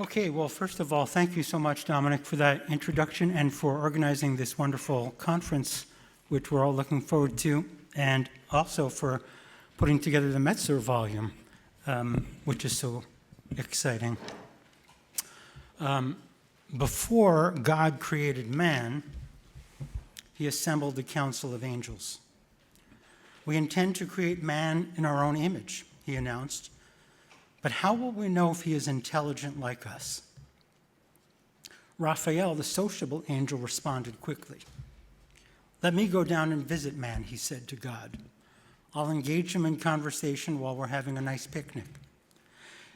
Okay, well, first of all, thank you so much, Dominic, for that introduction and for organizing this wonderful conference, which we're all looking forward to, and also for putting together the Metzer volume, which is so exciting. Before God created man, he assembled the council of angels. We intend to create man in our own image, he announced. But how will we know if he is intelligent like us? Raphael, the sociable angel, responded quickly. Let me go down and visit man, he said to God. I'll engage him in conversation while we're having a nice picnic.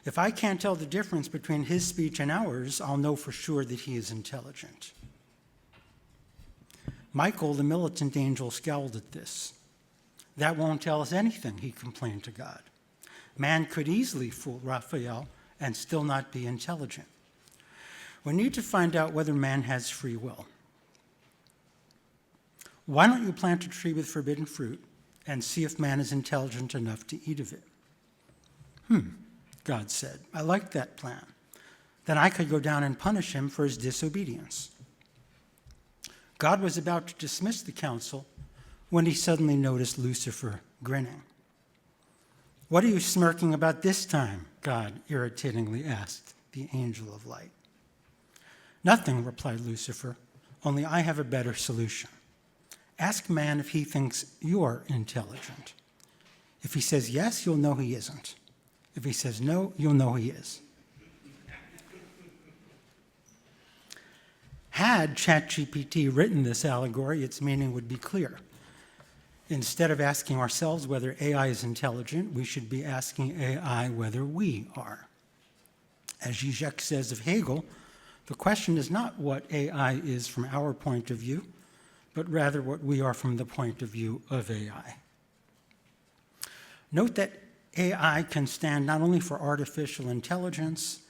If I can't tell the difference between his speech and ours, I'll know for sure that he is intelligent. Michael, the militant angel, scowled at this. That won't tell us anything, he complained to God. Man could easily fool Raphael and still not be intelligent. We need to find out whether man has free will. Why don't you plant a tree with forbidden fruit and see if man is intelligent enough to eat of it? God said, I like that plan. Then I could go down and punish him for his disobedience. God was about to dismiss the council when he suddenly noticed Lucifer grinning. What are you smirking about this time? God irritatingly asked the angel of light. Nothing, replied Lucifer, only I have a better solution. Ask man if he thinks you're intelligent. If he says yes, you'll know he isn't. If he says no, you'll know he is. Had ChatGPT written this allegory, its meaning would be clear. Instead of asking ourselves whether AI is intelligent, we should be asking AI whether we are. As Zizek says of Hegel, the question is not what AI is from our point of view, but rather what we are from the point of view of AI. Note that AI can stand not only for artificial intelligence,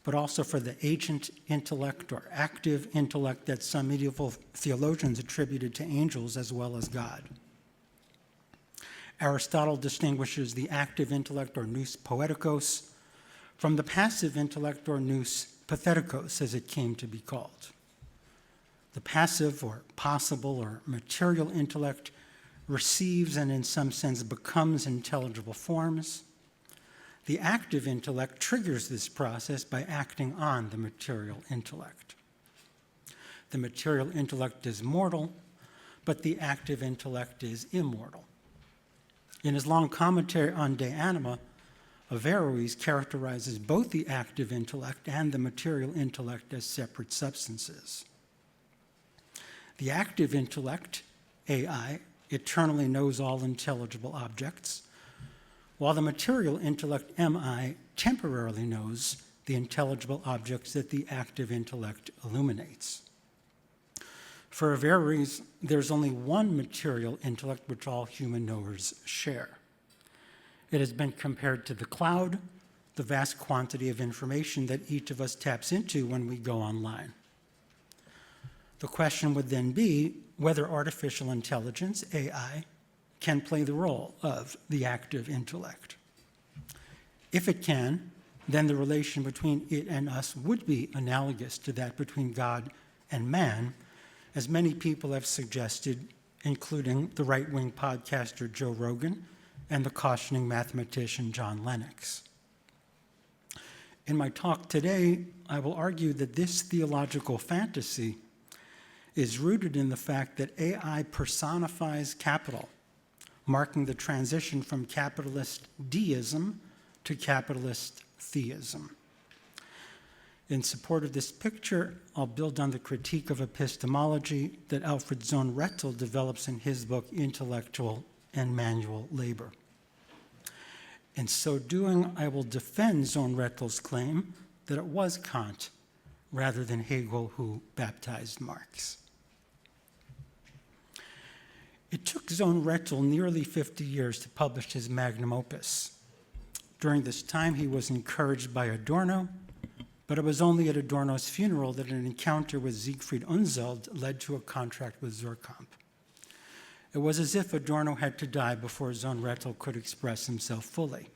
but also for the agent intellect or active intellect that some medieval theologians attributed to angels as well as God. Aristotle distinguishes the active intellect, or nous poetikos, from the passive intellect, or nous pathetikos, as it came to be called. The passive, or possible, or material intellect receives and in some sense becomes intelligible forms. The active intellect triggers this process by acting on the material intellect. The material intellect is mortal, but the active intellect is immortal. In his long commentary on De Anima, Averroes characterizes both the active intellect and the material intellect as separate substances. The active intellect, AI, eternally knows all intelligible objects, while the material intellect, MI, temporarily knows the intelligible objects that the active intellect illuminates. For Averroes, there's only one material intellect which all human knowers share. It has been compared to the cloud, the vast quantity of information that each of us taps into when we go online. The question would then be whether artificial intelligence, AI, can play the role of the active intellect. If it can, then the relation between it and us would be analogous to that between God and man, as many people have suggested, including the right-wing podcaster Joe Rogan and the cautioning mathematician John Lennox. In my talk today, I will argue that this theological fantasy is rooted in the fact that AI personifies capital, marking the transition from capitalist deism to capitalist theism. In support of this picture, I'll build on the critique of epistemology that Alfred Sohn-Rethel develops in his book, Intellectual and Manual Labor. In so doing, I will defend Sohn-Rethel's claim that it was Kant rather than Hegel who baptized Marx. It took Sohn-Rethel nearly 50 years to publish his magnum opus. During this time, he was encouraged by Adorno, but it was only at Adorno's funeral that an encounter with Siegfried Unseld led to a contract with Suhrkamp. It was as if Adorno had to die before Sohn-Rethel could express himself fully.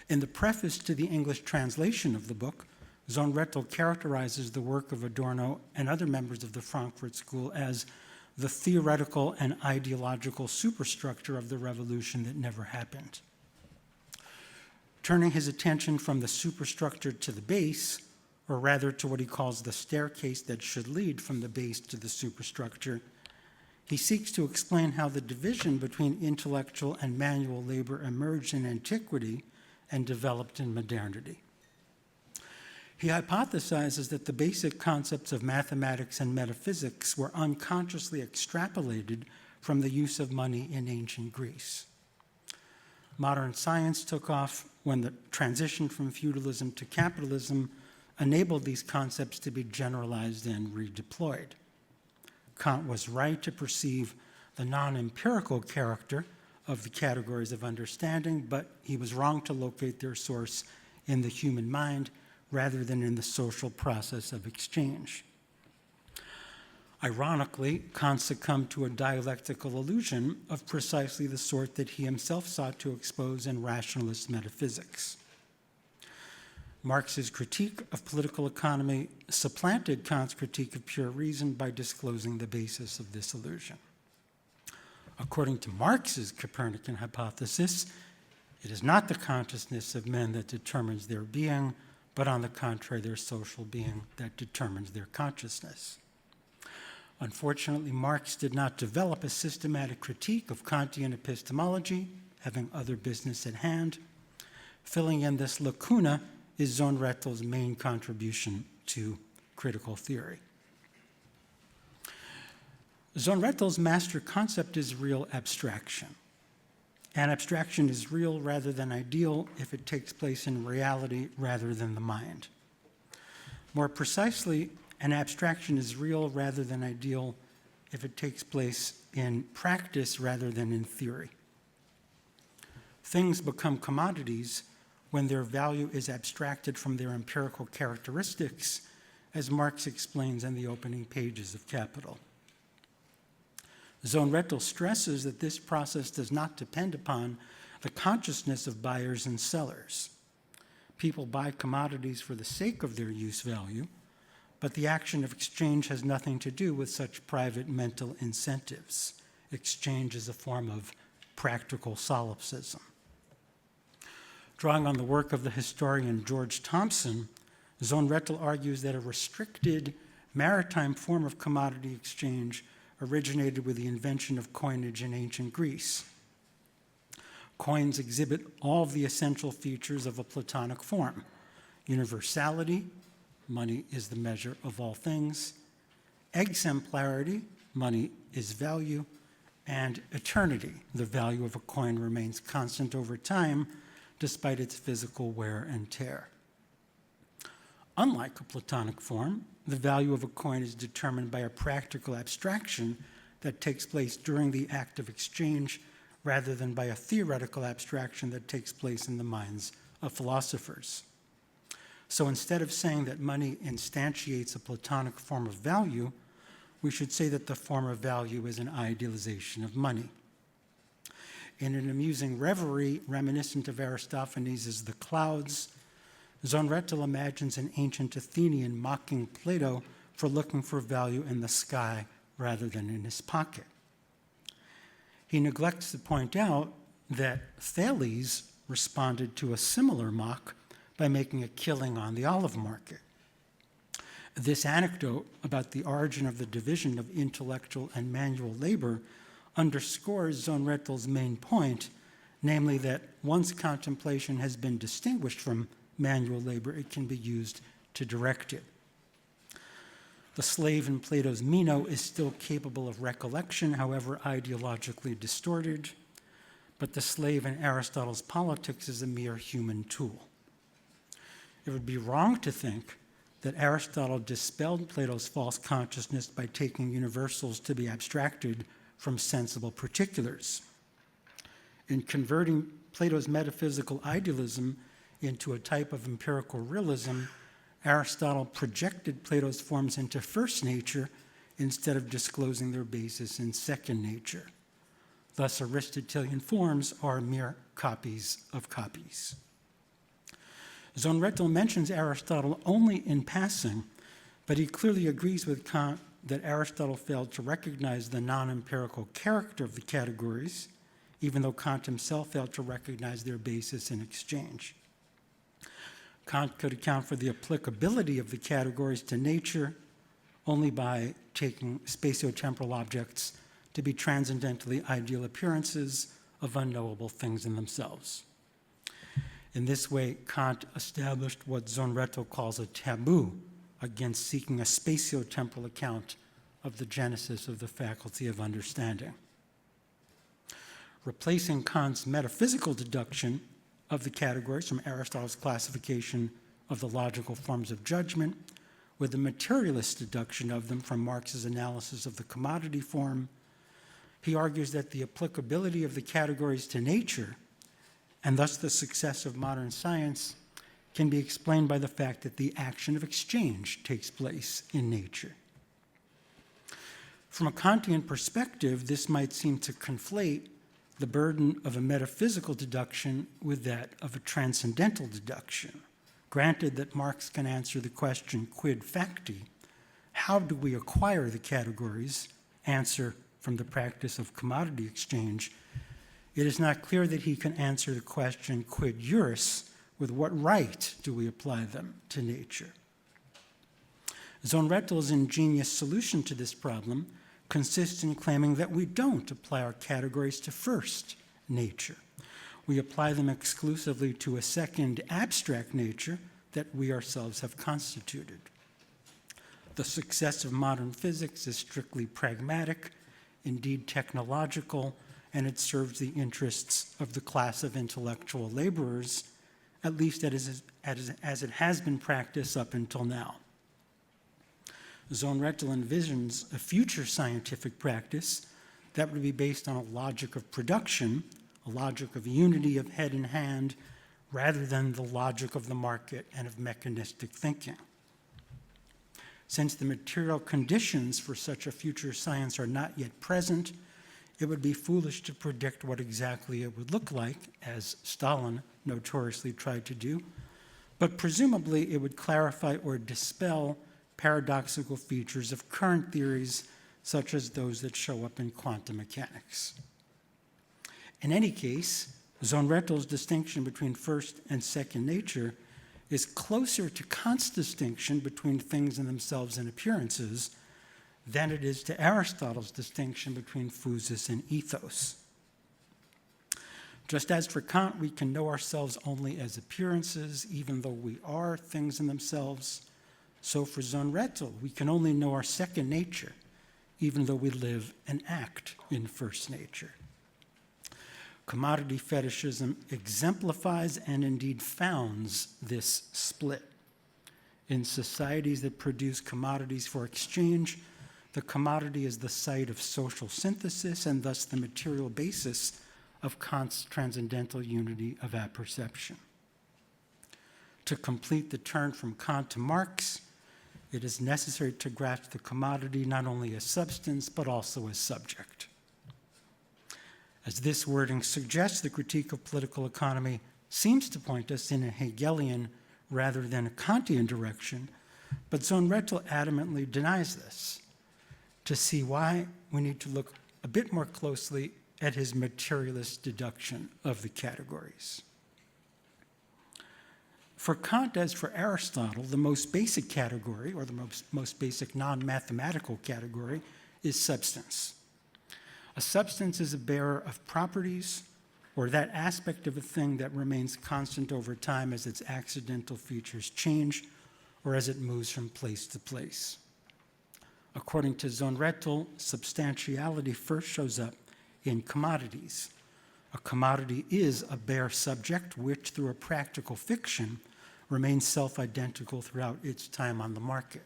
In the preface to the English translation of the book, Sohn-Rethel characterizes the work of Adorno and other members of the Frankfurt School as the theoretical and ideological superstructure of the revolution that never happened. Turning his attention from the superstructure to the base, or rather to what he calls the staircase that should lead from the base to the superstructure, he seeks to explain how the division between intellectual and manual labor emerged in antiquity and developed in modernity. He hypothesizes that the basic concepts of mathematics and metaphysics were unconsciously extrapolated from the use of money in ancient Greece. Modern science took off when the transition from feudalism to capitalism enabled these concepts to be generalized and redeployed. Kant was right to perceive the non-empirical character of the categories of understanding, but he was wrong to locate their source in the human mind rather than in the social process of exchange. Ironically, Kant succumbed to a dialectical illusion of precisely the sort that he himself sought to expose in rationalist metaphysics. Marx's critique of political economy supplanted Kant's critique of pure reason by disclosing the basis of this illusion. According to Marx's Copernican hypothesis, it is not the consciousness of men that determines their being, but on the contrary, their social being that determines their consciousness. Unfortunately, Marx did not develop a systematic critique of Kantian epistemology, having other business at hand. Filling in this lacuna is Sohn-Rethel's main contribution to critical theory. Sohn-Rethel's master concept is real abstraction. And abstraction is real rather than ideal if it takes place in reality rather than the mind. More precisely, an abstraction is real rather than ideal if it takes place in practice rather than in theory. Things become commodities when their value is abstracted from their empirical characteristics, as Marx explains in the opening pages of Capital. Sohn-Rethel stresses that this process does not depend upon the consciousness of buyers and sellers. People buy commodities for the sake of their use value, but the action of exchange has nothing to do with such private mental incentives. Exchange is a form of practical solipsism. Drawing on the work of the historian George Thompson, Sohn-Rethel argues that a restricted maritime form of commodity exchange originated with the invention of coinage in ancient Greece. Coins exhibit all of the essential features of a Platonic form: universality, money is the measure of all things; exemplarity, money is value; and eternity, the value of a coin remains constant over time despite its physical wear and tear. Unlike a Platonic form, the value of a coin is determined by a practical abstraction that takes place during the act of exchange rather than by a theoretical abstraction that takes place in the minds of philosophers. So instead of saying that money instantiates a Platonic form of value, we should say that the form of value is an idealization of money. In an amusing reverie reminiscent of Aristophanes' The Clouds, Sohn-Rethel imagines an ancient Athenian mocking Plato for looking for value in the sky rather than in his pocket. He neglects to point out that Thales responded to a similar mock by making a killing on the olive market. This anecdote about the origin of the division of intellectual and manual labor underscores Sohn-Rethel's main point, namely that once contemplation has been distinguished from manual labor, it can be used to direct it. The slave in Plato's Meno is still capable of recollection, however ideologically distorted, but the slave in Aristotle's Politics is a mere human tool. It would be wrong to think that Aristotle dispelled Plato's false consciousness by taking universals to be abstracted from sensible particulars. In converting Plato's metaphysical idealism into a type of empirical realism, Aristotle projected Plato's forms into first nature instead of disclosing their basis in second nature. Thus, Aristotelian forms are mere copies of copies. Sohn-Rethel mentions Aristotle only in passing, but he clearly agrees with Kant that Aristotle failed to recognize the non-empirical character of the categories, even though Kant himself failed to recognize their basis in exchange. Kant could account for the applicability of the categories to nature only by taking spatiotemporal objects to be transcendentally ideal appearances of unknowable things in themselves. In this way, Kant established what Sohn-Rethel calls a taboo against seeking a spatiotemporal account of the genesis of the faculty of understanding. Replacing Kant's metaphysical deduction of the categories from Aristotle's classification of the logical forms of judgment with the materialist deduction of them from Marx's analysis of the commodity form, he argues that the applicability of the categories to nature, and thus the success of modern science, can be explained by the fact that the action of exchange takes place in nature. From a Kantian perspective, this might seem to conflate the burden of a metaphysical deduction with that of a transcendental deduction. Granted that Marx can answer the question quid facti, how do we acquire the categories, answer from the practice of commodity exchange, it is not clear that he can answer the question quid juris, with what right do we apply them to nature. Sohn-Rethel's ingenious solution to this problem consists in claiming that we don't apply our categories to first nature. We apply them exclusively to a second abstract nature that we ourselves have constituted. The success of modern physics is strictly pragmatic, indeed technological, and it serves the interests of the class of intellectual laborers, at least as it has been practiced up until now. Sohn-Rethel envisions a future scientific practice that would be based on a logic of production, a logic of unity of head and hand, rather than the logic of the market and of mechanistic thinking. Since the material conditions for such a future science are not yet present, it would be foolish to predict what exactly it would look like, as Stalin notoriously tried to do, but presumably it would clarify or dispel paradoxical features of current theories, such as those that show up in quantum mechanics. In any case, Sohn-Rethel's distinction between first and second nature is closer to Kant's distinction between things in themselves and appearances than it is to Aristotle's distinction between physis and ethos. Just as for Kant, we can know ourselves only as appearances, even though we are things in themselves, so for Sohn-Rethel, we can only know our second nature, even though we live and act in first nature. Commodity fetishism exemplifies and indeed founds this split. In societies that produce commodities for exchange, the commodity is the site of social synthesis and thus the material basis of Kant's transcendental unity of apperception. To complete the turn from Kant to Marx, it is necessary to grasp the commodity not only as substance, but also as subject. As this wording suggests, the critique of political economy seems to point us in a Hegelian rather than a Kantian direction, but Sohn-Rethel adamantly denies this. To see why, we need to look a bit more closely at his materialist deduction of the categories. For Kant, as for Aristotle, the most basic category, or the most basic non-mathematical category, is substance. A substance is a bearer of properties, or that aspect of a thing that remains constant over time as its accidental features change, or as it moves from place to place. According to Sohn-Rethel, substantiality first shows up in commodities. A commodity is a bare subject which, through a practical fiction, remains self-identical throughout its time on the market.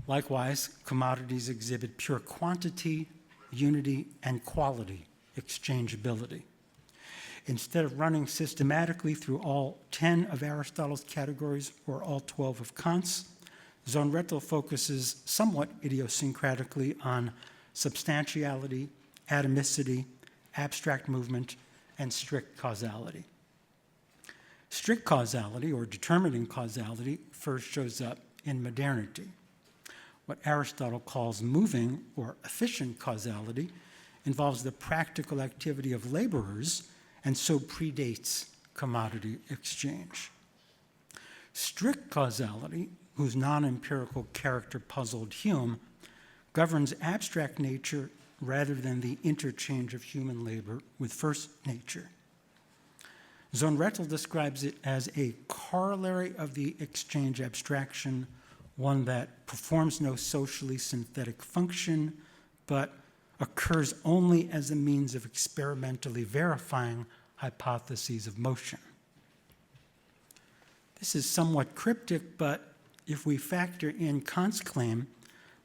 Likewise, commodities exhibit pure quantity, unity, and quality, exchangeability. Instead of running systematically through all 10 of Aristotle's categories or all 12 of Kant's, Sohn-Rethel focuses somewhat idiosyncratically on substantiality, atomicity, abstract movement, and strict causality. Strict causality, or determining causality, first shows up in modernity. What Aristotle calls moving or efficient causality involves the practical activity of laborers and so predates commodity exchange. Strict causality, whose non-empirical character puzzled Hume, governs abstract nature rather than the interchange of human labor with first nature. Sohn-Rethel describes it as a corollary of the exchange abstraction, one that performs no socially synthetic function, but occurs only as a means of experimentally verifying hypotheses of motion. This is somewhat cryptic, but if we factor in Kant's claim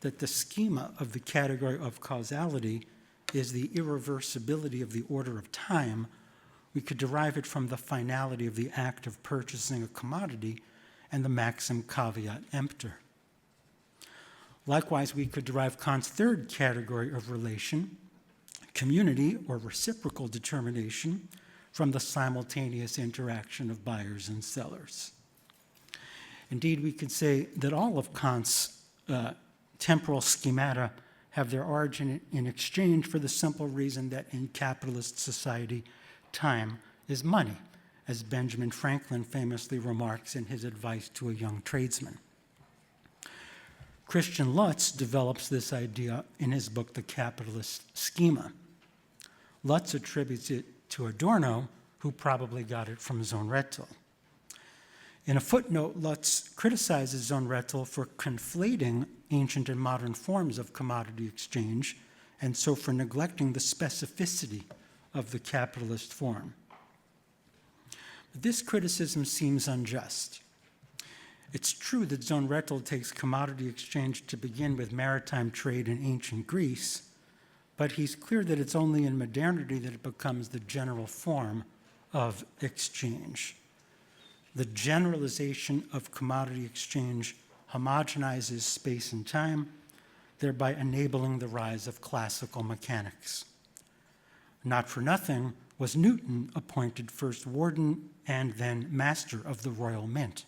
that the schema of the category of causality is the irreversibility of the order of time, we could derive it from the finality of the act of purchasing a commodity and the maxim caveat emptor. Likewise, we could derive Kant's third category of relation, community or reciprocal determination, from the simultaneous interaction of buyers and sellers. Indeed, we could say that all of Kant's temporal schemata have their origin in exchange for the simple reason that in capitalist society, time is money, as Benjamin Franklin famously remarks in his advice to a young tradesman. Christian Lutz develops this idea in his book, The Capitalist Schema. Lutz attributes it to Adorno, who probably got it from Sohn-Rethel. In a footnote, Lutz criticizes Sohn-Rethel for conflating ancient and modern forms of commodity exchange, and so for neglecting the specificity of the capitalist form. But this criticism seems unjust. It's true that Sohn-Rethel takes commodity exchange to begin with maritime trade in ancient Greece, but he's clear that it's only in modernity that it becomes the general form of exchange. The generalization of commodity exchange homogenizes space and time, thereby enabling the rise of classical mechanics. Not for nothing was Newton appointed first warden and then master of the Royal Mint.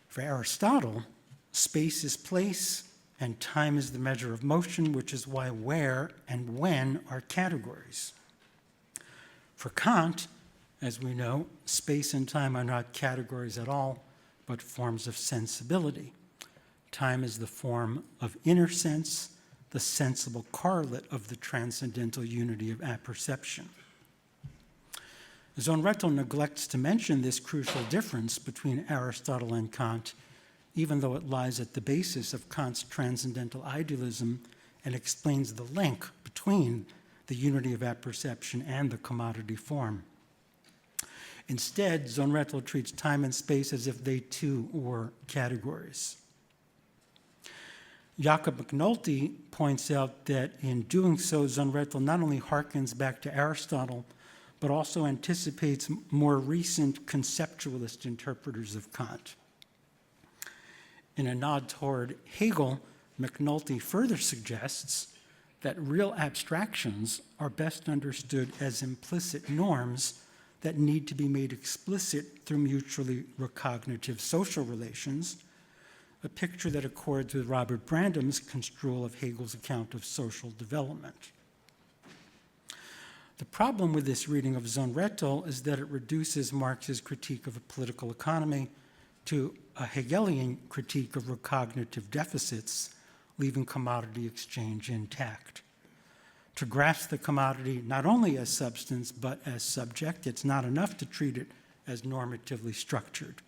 For Aristotle, space is place and time is the measure of motion, which is why where and when are categories. For Kant, as we know, space and time are not categories at all, but forms of sensibility. Time is the form of inner sense, the sensible correlate of the transcendental unity of apperception. Sohn-Rethel neglects to mention this crucial difference between Aristotle and Kant, even though it lies at the basis of Kant's transcendental idealism and explains the link between the unity of apperception and the commodity form. Instead, Sohn-Rethel treats time and space as if they too were categories. Jakob McNulty points out that in doing so, Sohn-Rethel not only harkens back to Aristotle, but also anticipates more recent conceptualist interpreters of Kant. In a nod toward Hegel, McNulty further suggests that real abstractions are best understood as implicit norms that need to be made explicit through mutually recognitive social relations, a picture that accords with Robert Brandam's construal of Hegel's account of social development. The problem with this reading of Sohn-Rethel is that it reduces Marx's critique of a political economy to a Hegelian critique of recognitive deficits, leaving commodity exchange intact. To grasp the commodity not only as substance but as subject, it's not enough to treat it as normatively structured.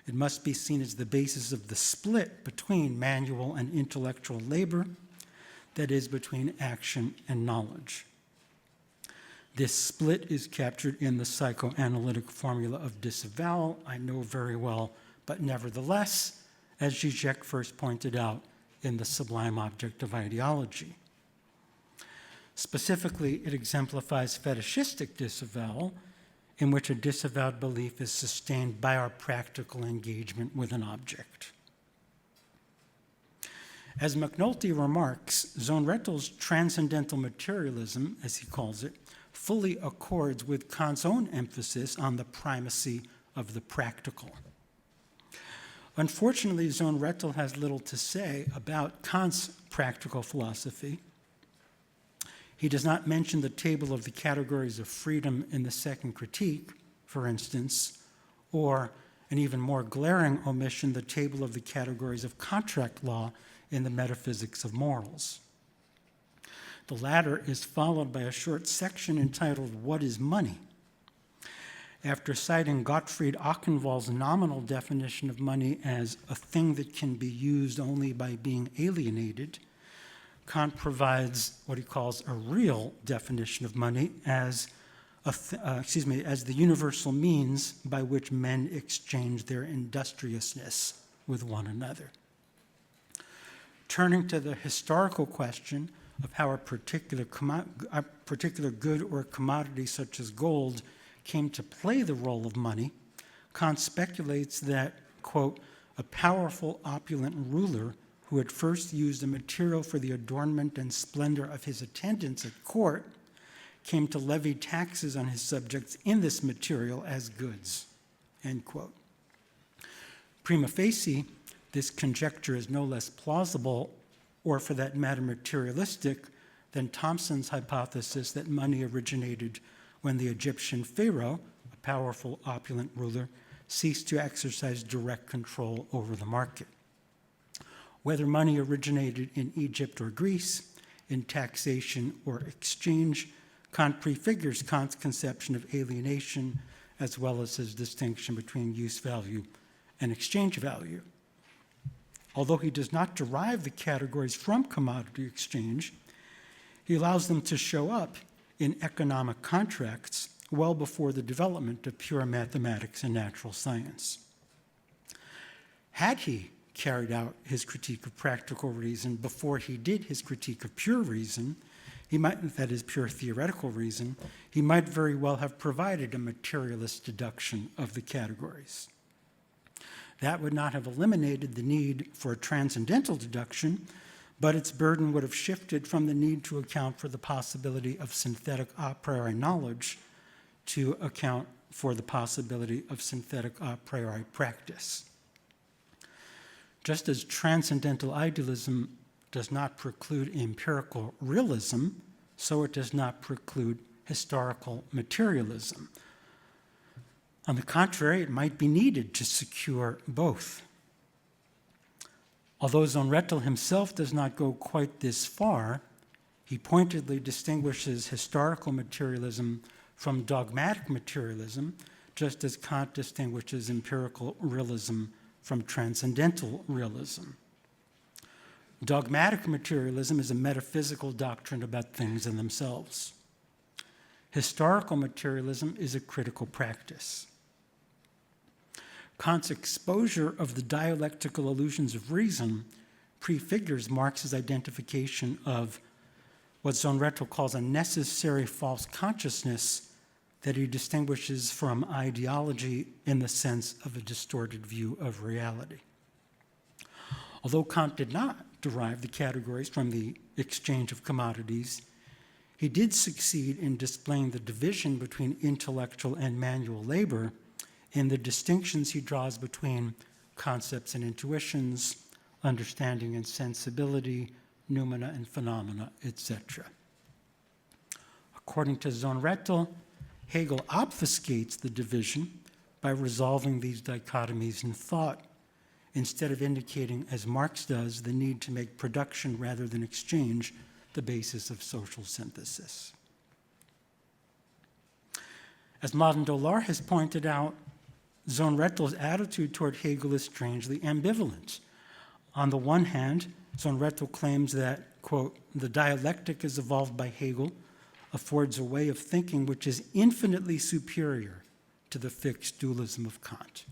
It must be seen as the basis of the split between manual and intellectual labor, that is, between action and knowledge. This split is captured in the psychoanalytic formula of disavowal, I know very well, but nevertheless, as Zizek first pointed out in The Sublime Object of Ideology. Specifically, it exemplifies fetishistic disavowal, in which a disavowed belief is sustained by our practical engagement with an object. As McNulty remarks, Sohn-Rethel's transcendental materialism, as he calls it, fully accords with Kant's own emphasis on the primacy of the practical. Unfortunately, Sohn-Rethel has little to say about Kant's practical philosophy. He does not mention the table of the categories of freedom in the second critique, for instance, or an even more glaring omission, the table of the categories of contract law in the metaphysics of morals. The latter is followed by a short section entitled, "What is Money?" After citing Gottfried Achenwald's nominal definition of money as a thing that can be used only by being alienated, Kant provides what he calls a real definition of money as the universal means by which men exchange their industriousness with one another. Turning to the historical question of how a particular good or commodity such as gold came to play the role of money, Kant speculates that, quote, a powerful, opulent ruler who had first used a material for the adornment and splendor of his attendants at court came to levy taxes on his subjects in this material as goods, end quote. Prima facie, this conjecture is no less plausible, or for that matter materialistic, than Thompson's hypothesis that money originated when the Egyptian pharaoh, a powerful, opulent ruler, ceased to exercise direct control over the market. Whether money originated in Egypt or Greece, in taxation or exchange, Kant prefigures Kant's conception of alienation as well as his distinction between use value and exchange value. Although he does not derive the categories from commodity exchange, he allows them to show up in economic contracts well before the development of pure mathematics and natural science. Had he carried out his critique of practical reason before he did his critique of pure reason, that is pure theoretical reason, he might very well have provided a materialist deduction of the categories. That would not have eliminated the need for a transcendental deduction, but its burden would have shifted from the need to account for the possibility of synthetic a priori knowledge to account for the possibility of synthetic a priori practice. Just as transcendental idealism does not preclude empirical realism, so it does not preclude historical materialism. On the contrary, it might be needed to secure both. Although Sohn-Rethel himself does not go quite this far, he pointedly distinguishes historical materialism from dogmatic materialism, just as Kant distinguishes empirical realism from transcendental realism. Dogmatic materialism is a metaphysical doctrine about things in themselves. Historical materialism is a critical practice. Kant's exposure of the dialectical illusions of reason prefigures Marx's identification of what Sohn-Rethel calls a necessary false consciousness that he distinguishes from ideology in the sense of a distorted view of reality. Although Kant did not derive the categories from the exchange of commodities, he did succeed in displaying the division between intellectual and manual labor in the distinctions he draws between concepts and intuitions, understanding and sensibility, noumena and phenomena, etc. According to Sohn-Rethel, Hegel obfuscates the division by resolving these dichotomies in thought, instead of indicating, as Marx does, the need to make production rather than exchange the basis of social synthesis. As Madan Dolar has pointed out, Sohn-Rethel's attitude toward Hegel is strangely ambivalent. On the one hand, Sohn-Rethel claims that, quote, the dialectic as evolved by Hegel affords a way of thinking which is infinitely superior to the fixed dualism of Kant.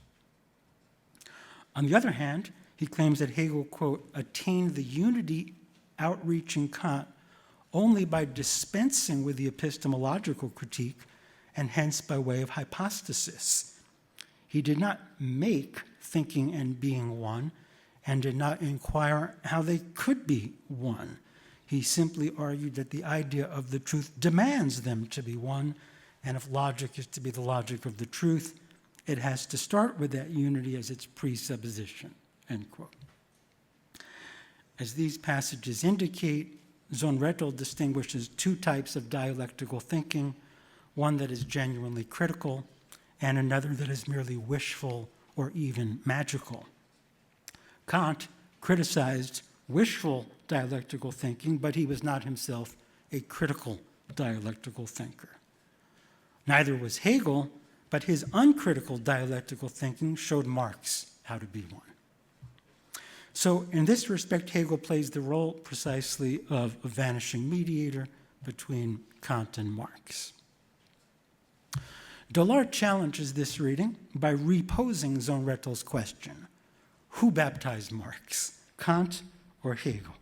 On the other hand, he claims that Hegel, quote, attained the unity outreaching Kant only by dispensing with the epistemological critique and hence by way of hypostasis. He did not make thinking and being one and did not inquire how they could be one. He simply argued that the idea of the truth demands them to be one, and if logic is to be the logic of the truth, it has to start with that unity as its presupposition, end quote. As these passages indicate, Sohn-Rethel distinguishes two types of dialectical thinking, one that is genuinely critical and another that is merely wishful or even magical. Kant criticized wishful dialectical thinking, but he was not himself a critical dialectical thinker. Neither was Hegel, but his uncritical dialectical thinking showed Marx how to be one. So in this respect, Hegel plays the role precisely of a vanishing mediator between Kant and Marx. Dollard challenges this reading by reposing Sohn-Rethel's question: who baptized Marx, Kant or Hegel?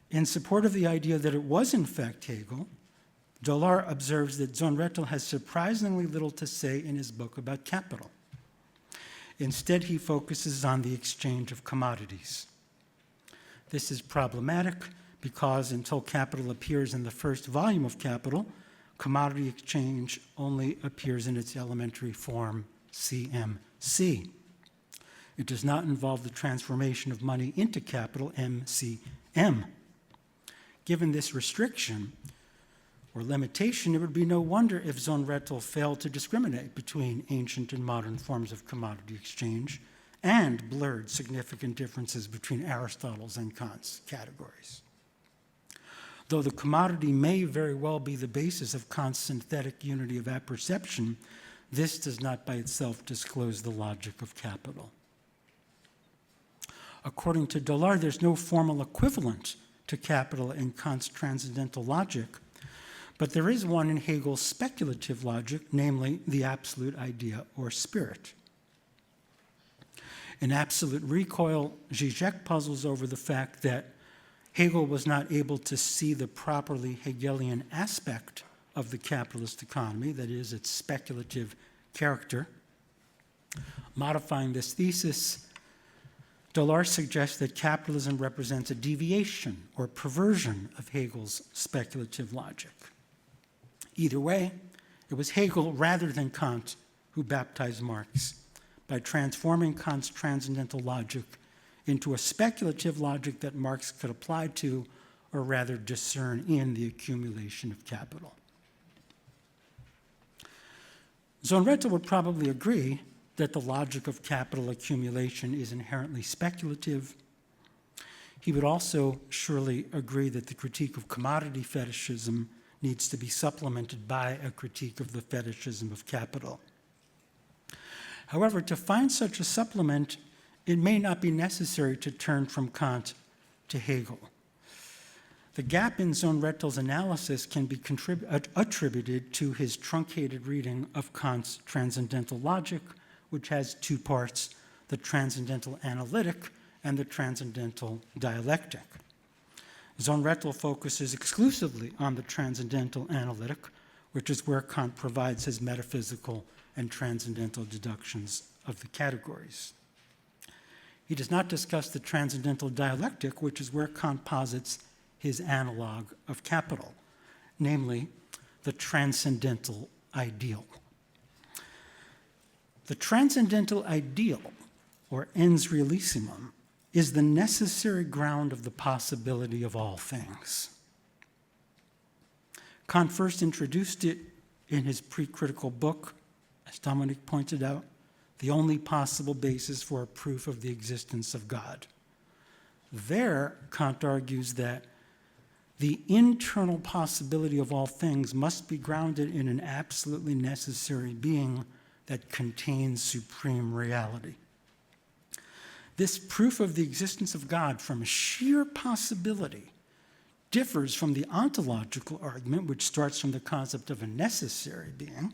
In support of the idea that it was in fact Hegel, Dollard observes that Sohn-Rethel has surprisingly little to say in his book about capital. Instead, he focuses on the exchange of commodities. This is problematic because until capital appears in the first volume of Capital, commodity exchange only appears in its elementary form, CMC. It does not involve the transformation of money into capital, MCM. Given this restriction or limitation, it would be no wonder if Sohn-Rethel failed to discriminate between ancient and modern forms of commodity exchange and blurred significant differences between Aristotle's and Kant's categories. Though the commodity may very well be the basis of Kant's synthetic unity of apperception, this does not by itself disclose the logic of capital. According to Dollard, there's no formal equivalent to capital in Kant's transcendental logic, but there is one in Hegel's speculative logic, namely the absolute idea or spirit. In Absolute Recoil, Zizek puzzles over the fact that Hegel was not able to see the properly Hegelian aspect of the capitalist economy, that is, its speculative character. Modifying this thesis, Dollard suggests that capitalism represents a deviation or perversion of Hegel's speculative logic. Either way, it was Hegel rather than Kant who baptized Marx by transforming Kant's transcendental logic into a speculative logic that Marx could apply to, or rather discern in, the accumulation of capital. Sohn-Rethel would probably agree that the logic of capital accumulation is inherently speculative. He would also surely agree that the critique of commodity fetishism needs to be supplemented by a critique of the fetishism of capital. However, to find such a supplement, it may not be necessary to turn from Kant to Hegel. The gap in Sohn-Rethel's analysis can be attributed to his truncated reading of Kant's transcendental logic, which has two parts, the transcendental analytic and the transcendental dialectic. Sohn-Rethel focuses exclusively on the transcendental analytic, which is where Kant provides his metaphysical and transcendental deductions of the categories. He does not discuss the transcendental dialectic, which is where Kant posits his analog of capital, namely the transcendental ideal. The transcendental ideal, or ens realissimum, is the necessary ground of the possibility of all things. Kant first introduced it in his pre-critical book, as Dominic pointed out, The Only Possible Basis for a Proof of the Existence of God. There, Kant argues that the internal possibility of all things must be grounded in an absolutely necessary being that contains supreme reality. This proof of the existence of God from sheer possibility differs from the ontological argument, which starts from the concept of a necessary being,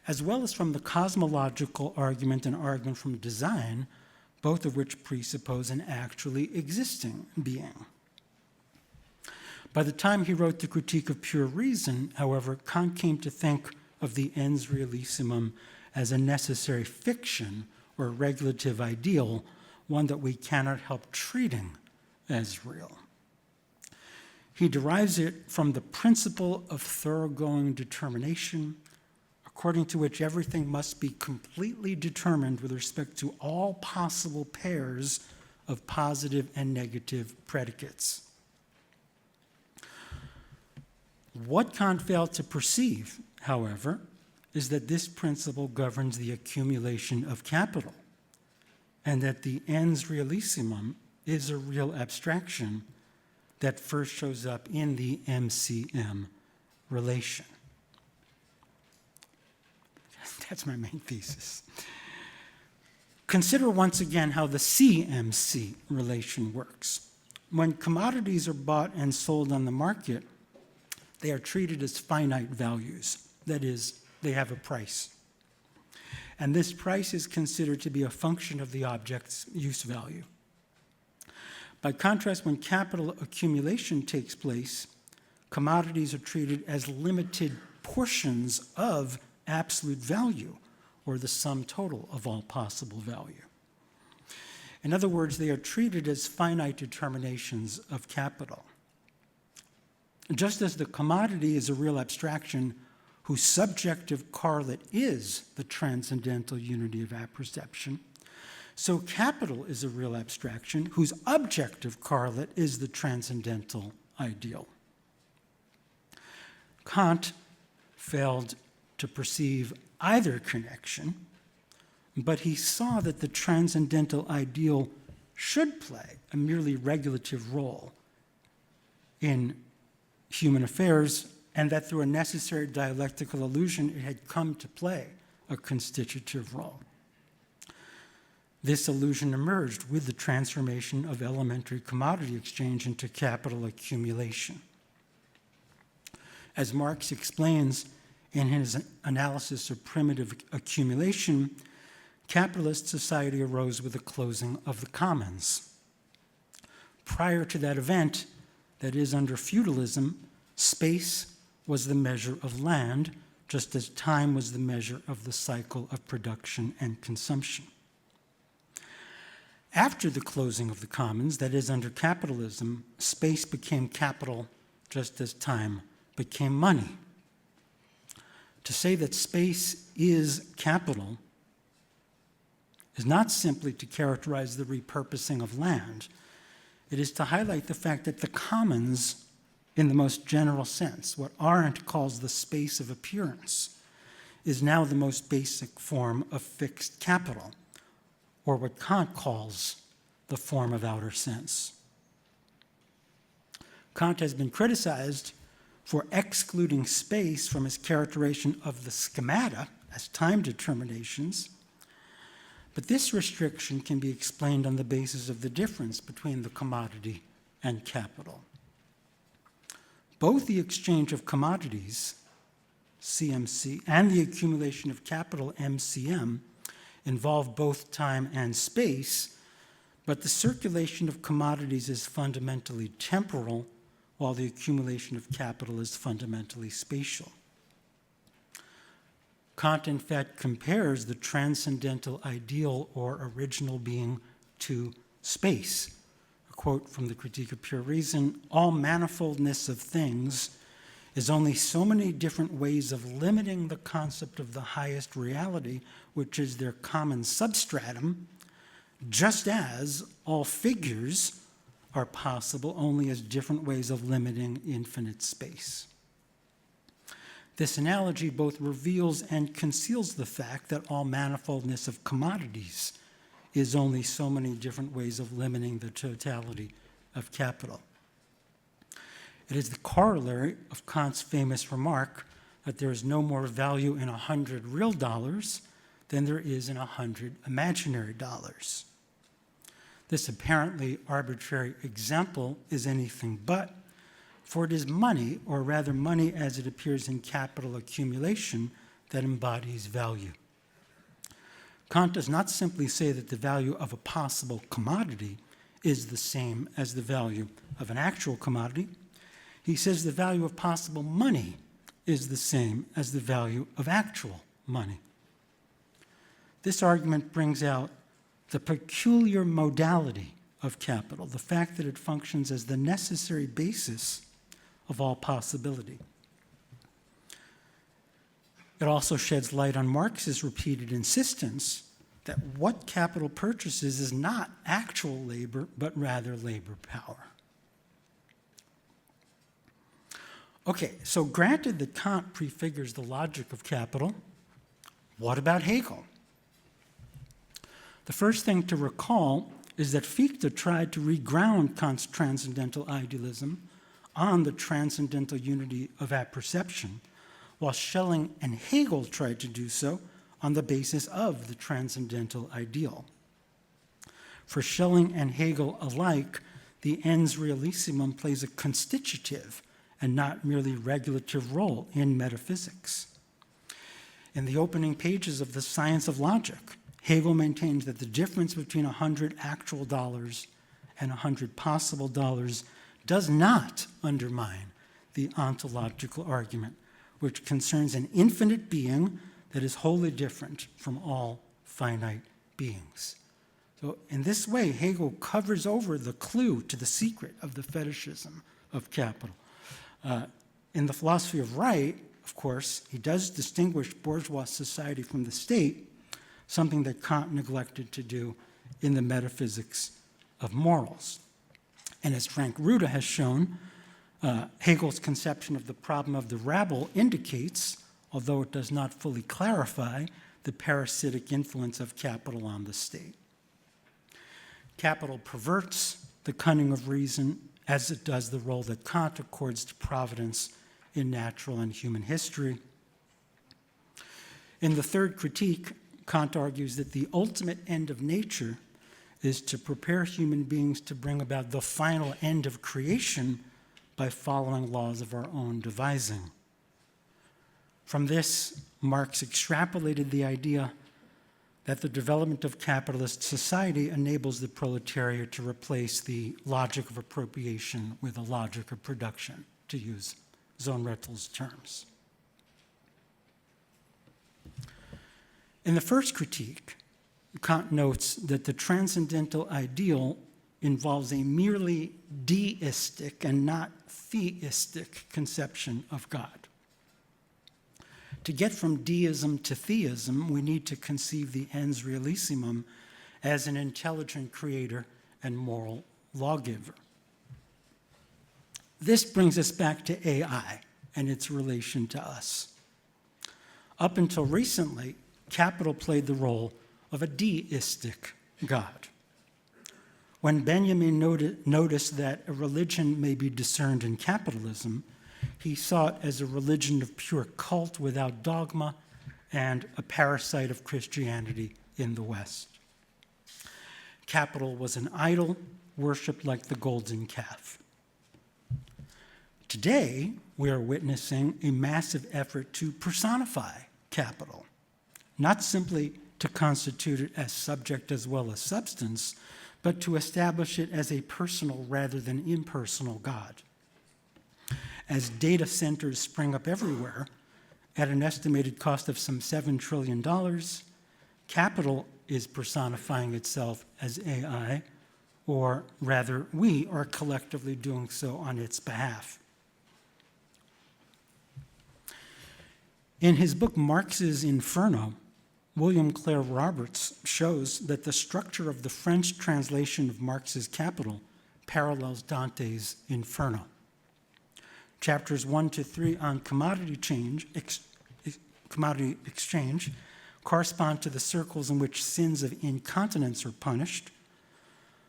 as well as from the cosmological argument and argument from design, both of which presuppose an actually existing being. By the time he wrote the Critique of Pure Reason, however, Kant came to think of the ens realissimum as a necessary fiction or regulative ideal, one that we cannot help treating as real. He derives it from the principle of thoroughgoing determination, according to which everything must be completely determined with respect to all possible pairs of positive and negative predicates. What Kant failed to perceive, however, is that this principle governs the accumulation of capital, and that the ens realissimum is a real abstraction that first shows up in the MCM relation. That's my main thesis. Consider once again how the CMC relation works. When commodities are bought and sold on the market, they are treated as finite values. That is, they have a price. And this price is considered to be a function of the object's use value. By contrast, when capital accumulation takes place, commodities are treated as limited portions of absolute value, or the sum total of all possible value. In other words, they are treated as finite determinations of capital. Just as the commodity is a real abstraction whose subjective correlate is the transcendental unity of apperception, so capital is a real abstraction whose objective correlate is the transcendental ideal. Kant failed to perceive either connection, but he saw that the transcendental ideal should play a merely regulative role in human affairs, and that through a necessary dialectical illusion, it had come to play a constitutive role. This illusion emerged with the transformation of elementary commodity exchange into capital accumulation. As Marx explains in his analysis of primitive accumulation, capitalist society arose with the closing of the commons. Prior to that event, that is, under feudalism, space was the measure of land, just as time was the measure of the cycle of production and consumption. After the closing of the commons, that is, under capitalism, space became capital, just as time became money. To say that space is capital is not simply to characterize the repurposing of land. It is to highlight the fact that the commons, in the most general sense, what Arendt calls the space of appearance, is now the most basic form of fixed capital, or what Kant calls the form of outer sense. Kant has been criticized for excluding space from his characterization of the schemata as time determinations, but this restriction can be explained on the basis of the difference between the commodity and capital. Both the exchange of commodities, CMC, and the accumulation of capital, MCM, involve both time and space, but the circulation of commodities is fundamentally temporal, while the accumulation of capital is fundamentally spatial. Kant, in fact, compares the transcendental ideal or original being to space. A quote from the Critique of Pure Reason: "All manifoldness of things is only so many different ways of limiting the concept of the highest reality, which is their common substratum, just as all figures are possible only as different ways of limiting infinite space." This analogy both reveals and conceals the fact that all manifoldness of commodities is only so many different ways of limiting the totality of capital. It is the corollary of Kant's famous remark that there is no more value in 100 real dollars than there is in 100 imaginary dollars. This apparently arbitrary example is anything but, for it is money, or rather money as it appears in capital accumulation, that embodies value. Kant does not simply say that the value of a possible commodity is the same as the value of an actual commodity. He says the value of possible money is the same as the value of actual money. This argument brings out the peculiar modality of capital, the fact that it functions as the necessary basis of all possibility. It also sheds light on Marx's repeated insistence that what capital purchases is not actual labor, but rather labor power. Okay, so granted that Kant prefigures the logic of capital, what about Hegel? The first thing to recall is that Fichte tried to reground Kant's transcendental idealism on the transcendental unity of apperception, while Schelling and Hegel tried to do so on the basis of the transcendental ideal. For Schelling and Hegel alike, the ens realissimum plays a constitutive and not merely regulative role in metaphysics. In the opening pages of The Science of Logic, Hegel maintains that the difference between 100 actual dollars and 100 possible dollars does not undermine the ontological argument, which concerns an infinite being that is wholly different from all finite beings. So in this way, Hegel covers over the clue to the secret of the fetishism of capital. In the philosophy of right, of course, he does distinguish bourgeois society from the state, something that Kant neglected to do in the metaphysics of morals. And as Frank Ruda has shown, Hegel's conception of the problem of the rabble indicates, although it does not fully clarify, the parasitic influence of capital on the state. Capital perverts the cunning of reason, as it does the role that Kant accords to providence in natural and human history. In the third critique, Kant argues that the ultimate end of nature is to prepare human beings to bring about the final end of creation by following laws of our own devising. From this, Marx extrapolated the idea that the development of capitalist society enables the proletariat to replace the logic of appropriation with a logic of production, to use Sohn-Rethel's terms. In the first critique, Kant notes that the transcendental ideal involves a merely deistic and not theistic conception of God. To get from deism to theism, we need to conceive the ens realissimum as an intelligent creator and moral lawgiver. This brings us back to AI and its relation to us. Up until recently, capital played the role of a deistic God. When Benjamin noticed that a religion may be discerned in capitalism, he saw it as a religion of pure cult without dogma and a parasite of Christianity in the West. Capital was an idol worshipped like the golden calf. Today, we are witnessing a massive effort to personify capital, not simply to constitute it as subject as well as substance, but to establish it as a personal rather than impersonal God. As data centers spring up everywhere, at an estimated cost of some $7 trillion, capital is personifying itself as AI, or rather, we are collectively doing so on its behalf. In his book, Marx's Inferno, William Clare Roberts shows that the structure of the French translation of Marx's Capital parallels Dante's Inferno. Chapters 1 to 3 on commodity exchange correspond to the circles in which sins of incontinence are punished,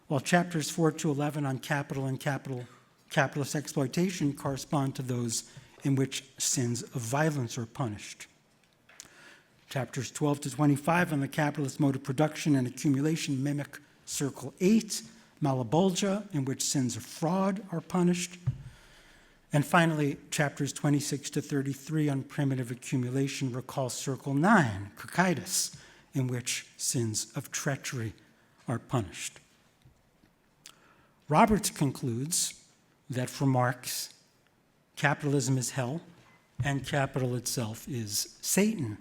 while chapters 4 to 11 on capital and capitalist exploitation correspond to those in which sins of violence are punished. Chapters 12 to 25 on the capitalist mode of production and accumulation mimic Circle 8, Malabolgia, in which sins of fraud are punished. And finally, chapters 26 to 33 on primitive accumulation recall Circle 9, Cocytus, in which sins of treachery are punished. Roberts concludes that for Marx, capitalism is hell and capital itself is Satan.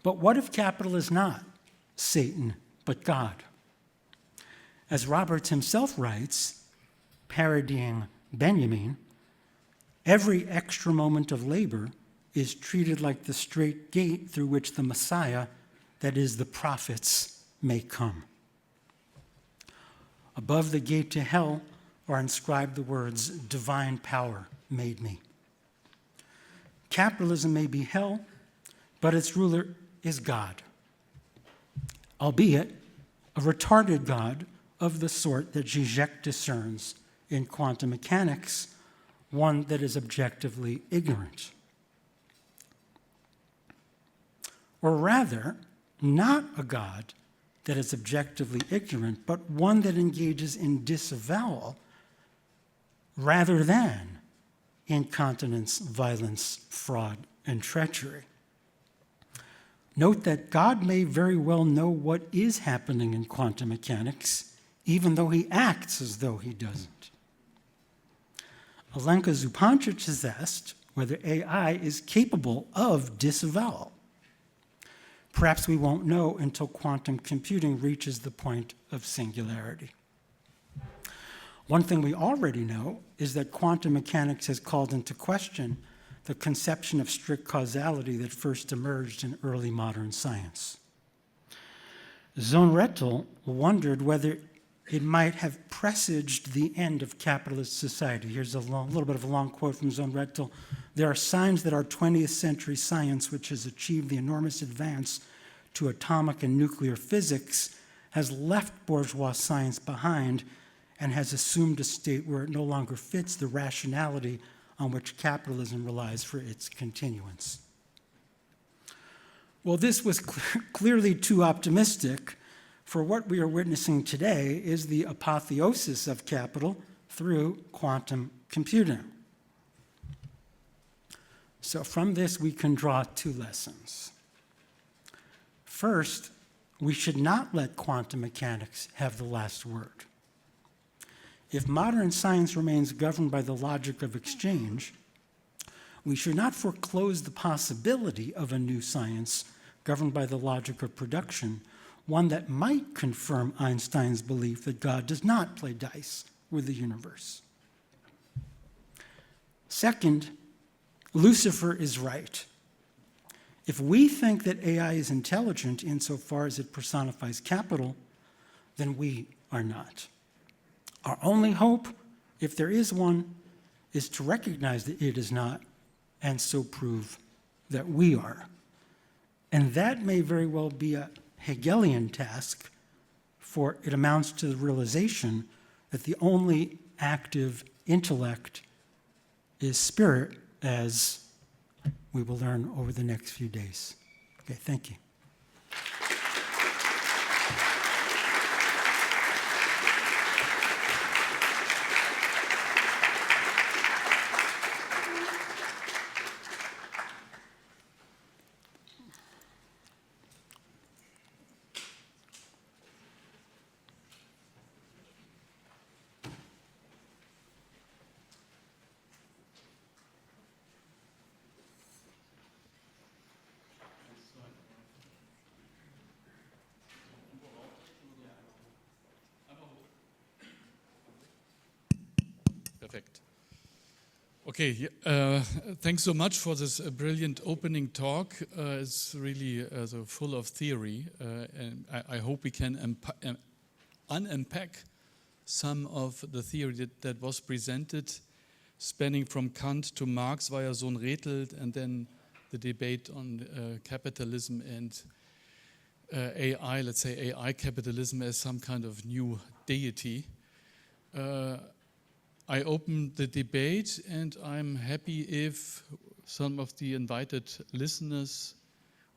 But what if capital is not Satan, but God? As Roberts himself writes, parodying Benjamin, every extra moment of labor is treated like the straight gate through which the Messiah, that is, the prophets, may come. Above the gate to hell are inscribed the words, "Divine power made me." Capitalism may be hell, but its ruler is God, albeit a retarded God of the sort that Zizek discerns in quantum mechanics, one that is objectively ignorant. Or rather, not a God that is objectively ignorant, but one that engages in disavowal rather than incontinence, violence, fraud, and treachery. Note that God may very well know what is happening in quantum mechanics, even though he acts as though he doesn't. Alenka Zupančič has asked whether AI is capable of disavowal. Perhaps we won't know until quantum computing reaches the point of singularity. One thing we already know is that quantum mechanics has called into question the conception of strict causality that first emerged in early modern science. Sohn-Rethel wondered whether it might have presaged the end of capitalist society. Here's a little bit of a long quote from Sohn-Rethel. "There are signs that our 20th century science, which has achieved the enormous advance to atomic and nuclear physics, has left bourgeois science behind and has assumed a state where it no longer fits the rationality on which capitalism relies for its continuance." Well, this was clearly too optimistic, for what we are witnessing today is the apotheosis of capital through quantum computing. So from this, we can draw two lessons. First, we should not let quantum mechanics have the last word. If modern science remains governed by the logic of exchange, we should not foreclose the possibility of a new science governed by the logic of production, one that might confirm Einstein's belief that God does not play dice with the universe. Second, Lucifer is right. If we think that AI is intelligent insofar as it personifies capital, then we are not. Our only hope, if there is one, is to recognize that it is not, and so prove that we are. And that may very well be a Hegelian task, for it amounts to the realization that the only active intellect is spirit, as we will learn over the next few days. Okay, thank you. Perfect. Okay, thanks so much for this brilliant opening talk. It's really so full of theory, and I hope we can unpack some of the theory that was presented, spanning from Kant to Marx via Sohn-Rethel, and then the debate on capitalism and AI, let's say AI capitalism as some kind of new deity. I open the debate, and I'm happy if some of the invited listeners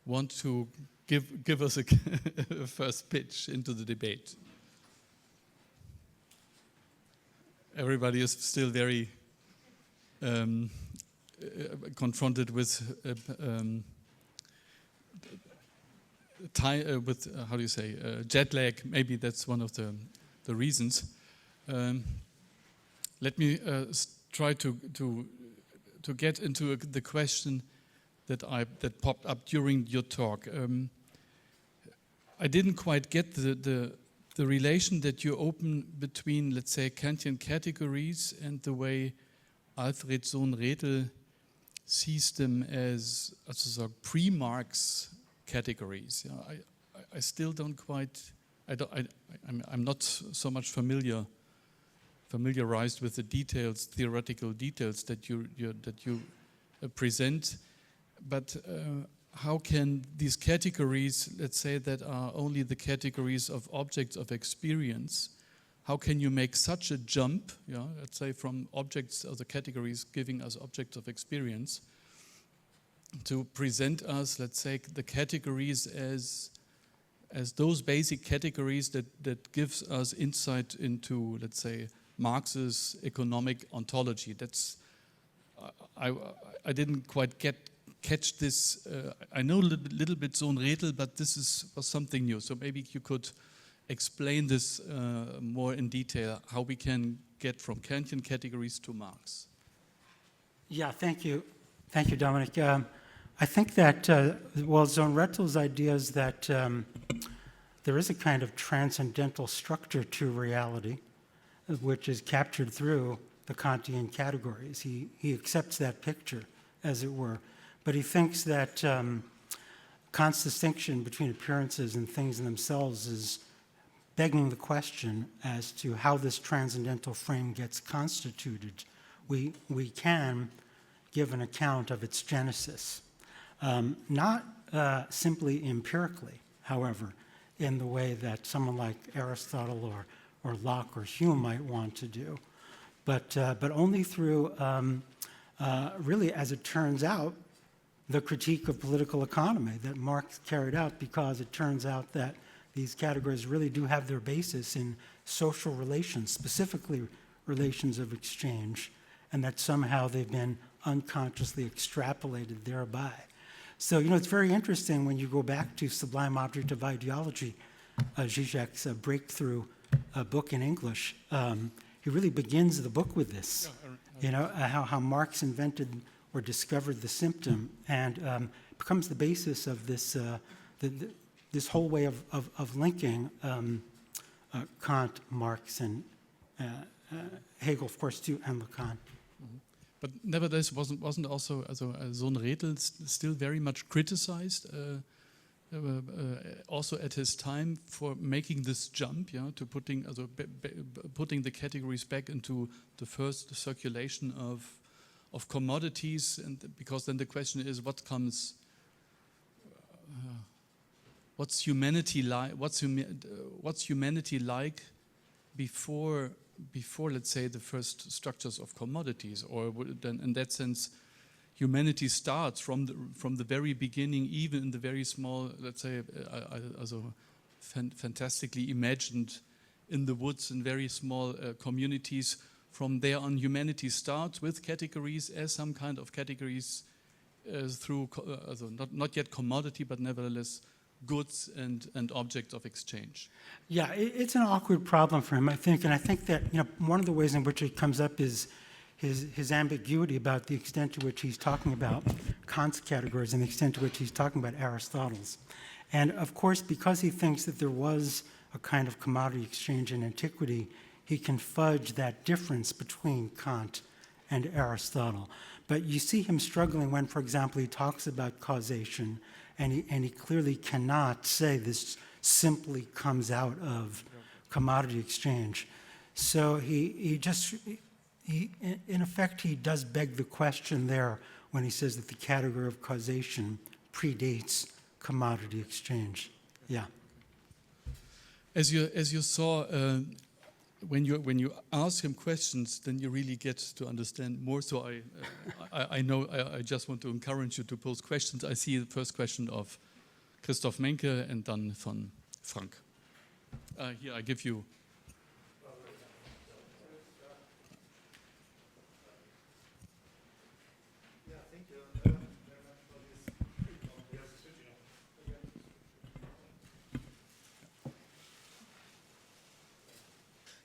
want to give us a first pitch into the debate. Everybody is still very confronted with how do you say, jet lag. Maybe that's one of the reasons. Let me try to get into the question that popped up during your talk. I didn't quite get the the relation that you open between, let's say, Kantian categories and the way Alfred Sohn-Rethel sees them as pre-Marx categories. You know, I still don't quite. I'm not so much familiarized with the details, theoretical details that you present, but how can these categories, let's say, that are only the categories of objects of experience, how can you make such a jump, let's say, from objects of the categories giving us objects of experience to present us, let's say, the categories as those basic categories that gives us insight into, let's say, Marx's economic ontology. That's I didn't quite catch this. I know a little bit Sohn-Rethel, but this was something new. So maybe you could explain this more in detail, how we can get from Kantian categories to Marx. Yeah, thank you. Thank you, Dominic. I think that, Sohn-Rethel's idea is that there is a kind of transcendental structure to reality, which is captured through the Kantian categories. He accepts that picture, as it were. But he thinks that Kant's distinction between appearances and things in themselves is begging the question as to how this transcendental frame gets constituted. We can give an account of its genesis, not simply empirically, however, in the way that someone like Aristotle or Locke or Hume might want to do, but only through, really, as it turns out, the critique of political economy that Marx carried out, because it turns out that these categories really do have their basis in social relations, specifically relations of exchange, and that somehow they've been unconsciously extrapolated thereby. So, it's very interesting when you go back to Sublime Object of Ideology, Zizek's breakthrough book in English. He really begins the book with this, how Marx invented or discovered the symptom, and becomes the basis of this this whole way of linking Kant, Marx, and Hegel, of course, too, and Lacan. Mm-hmm. But nevertheless, wasn't also Sohn-Rethel still very much criticized, also at his time, for making this jump, to putting the categories back into the first circulation of commodities, and because then the question is, what comes? What's humanity like? What's humanity like before, let's say, the first structures of commodities? Or then, in that sense, humanity starts from the very beginning, even in the very small, let's say, fantastically imagined in the woods in very small communities. From there on, humanity starts with categories as some kind of categories through, not yet commodity, but nevertheless goods and objects of exchange. Yeah, it's an awkward problem for him, I think, and I think that one of the ways in which it comes up is his ambiguity about the extent to which he's talking about Kant's categories and the extent to which he's talking about Aristotle's. And of course, because he thinks that there was a kind of commodity exchange in antiquity, he can fudge that difference between Kant and Aristotle. But you see him struggling when, for example, he talks about causation, and he clearly cannot say this simply comes out of commodity exchange. So he in effect, he does beg the question there when he says that the category of causation predates commodity exchange. Yeah. As you saw, when you ask him questions, then you really get to understand more. So I know I just want to encourage you to pose questions. I see the first question of Christoph Menke and then von Frank. Here, I give you.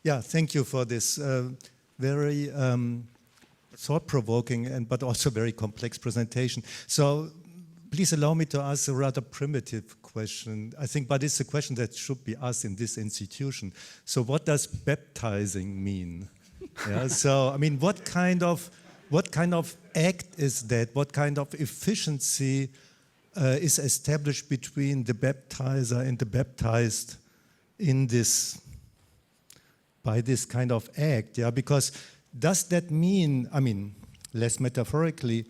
Yeah, thank you for this very thought-provoking but also very complex presentation. So please allow me to ask a rather primitive question, I think, but it's a question that should be asked in this institution. So what does baptizing mean? Yeah, so, I mean, what kind of act is that? What kind of efficiency is established between the baptizer and the baptized by this kind of act? Yeah, because does that mean, I mean, less metaphorically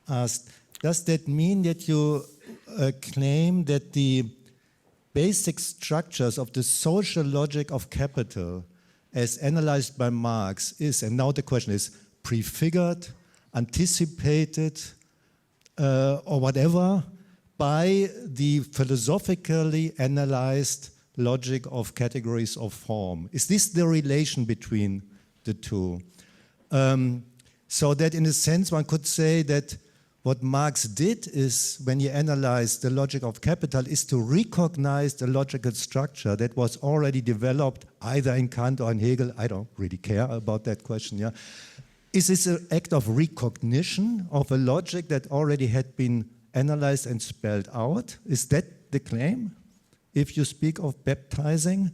asked, does that mean that you claim that the basic structures of the social logic of capital, as analyzed by Marx, is, and now the question is, prefigured, anticipated, or whatever, by the philosophically analyzed logic of categories of form? Is this the relation between the two? So that in a sense one could say that what Marx did is, when he analyzed the logic of capital, is to recognize the logical structure that was already developed either in Kant or in Hegel. I don't really care about that question. Yeah, is this an act of recognition of a logic that already had been analyzed and spelled out? Is that the claim, if you speak of baptizing?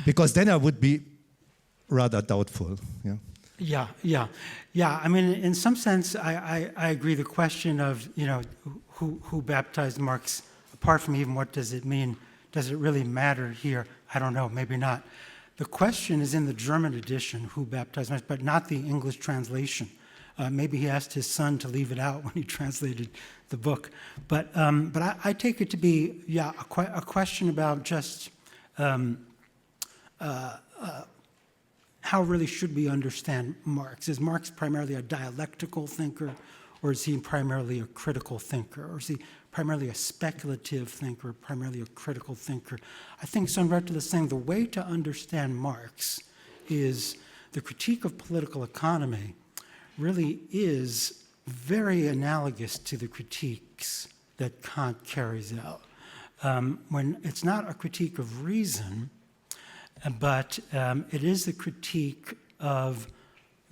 Because then I would be rather doubtful. Yeah. Yeah. I mean, in some sense, I agree. The question of, who baptized Marx, apart from even what does it mean, does it really matter here? I don't know, maybe not. The question is in the German edition, who baptized Marx, but not the English translation. Maybe he asked his son to leave it out when he translated the book. But I take it to be, a question about just how really should we understand Marx? Is Marx primarily a dialectical thinker, or is he primarily a critical thinker? Or is he primarily a speculative thinker, primarily a critical thinker? I think Sohn-Rethel is saying the way to understand Marx is the critique of political economy really is very analogous to the critiques that Kant carries out. When it's not a critique of reason, but it is the critique of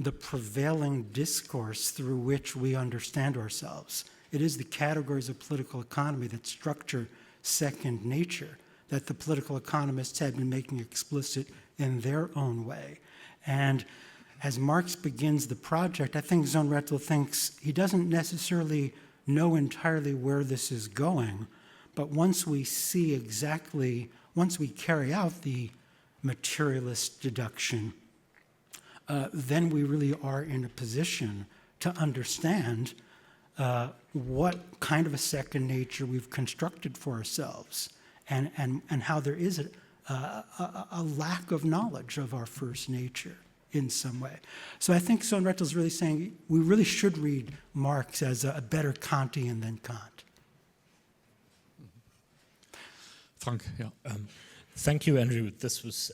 the prevailing discourse through which we understand ourselves. It is the categories of political economy that structure second nature that the political economists had been making explicit in their own way. And as Marx begins the project, I think Sohn-Rethel thinks he doesn't necessarily know entirely where this is going, but once we carry out the materialist deduction, then we really are in a position to understand what kind of a second nature we've constructed for ourselves and how there is a lack of knowledge of our first nature in some way. So I think Sohn-Rethel is really saying we really should read Marx as a better Kantian than Kant. Frank, yeah. Thank you, Andrew. This was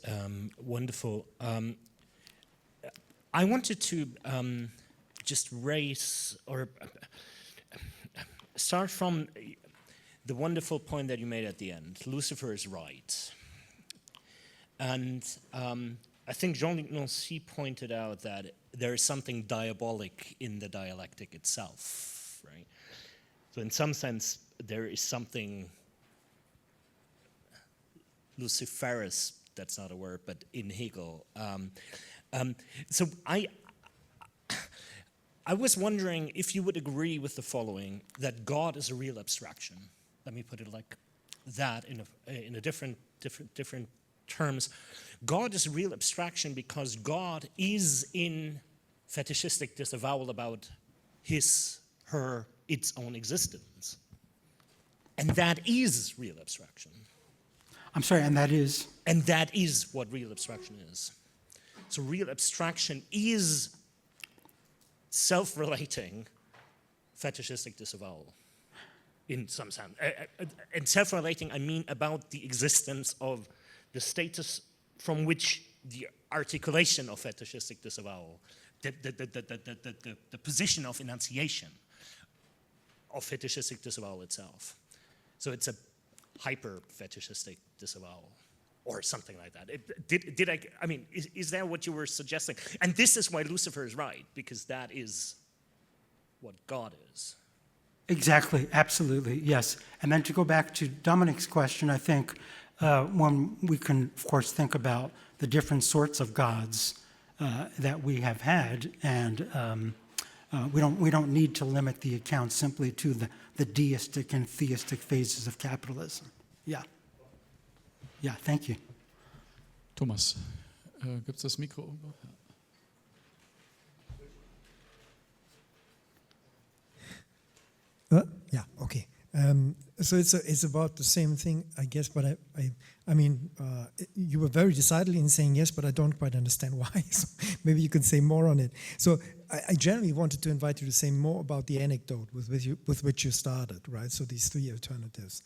wonderful. I wanted to just raise or start from the wonderful point that you made at the end. Lucifer is right. And I think Jean-Luc Nancy pointed out that there is something diabolic in the dialectic itself, right? So in some sense, there is something Luciferus, that's not a word, but in Hegel. So I was wondering if you would agree with the following, that God is a real abstraction. Let me put it like that in a different terms. God is a real abstraction because God is in fetishistic disavowal about his, her, its own existence. And that is real abstraction. I'm sorry, and that is? And that is what real abstraction is. So real abstraction is self-relating fetishistic disavowal in some sense. And self-relating, I mean about the existence of the status from which the articulation of fetishistic disavowal, the position of enunciation of fetishistic disavowal itself. So it's a hyper-fetishistic disavowal, or something like that. Is that what you were suggesting? And this is why Lucifer is right, because that is what God is. Exactly, absolutely, yes. And then to go back to Dominic's question, I think when we can, of course, think about the different sorts of gods that we have had, and we don't need to limit the account simply to the deistic and theistic phases of capitalism. Yeah. Yeah, thank you. Thomas, gibt's das Mikro? Yeah, okay. So it's about the same thing, I guess, but I mean, you were very decidedly in saying yes, but I don't quite understand why. So maybe you can say more on it. So I generally wanted to invite you to say more about the anecdote with which you started, right? So these three alternatives.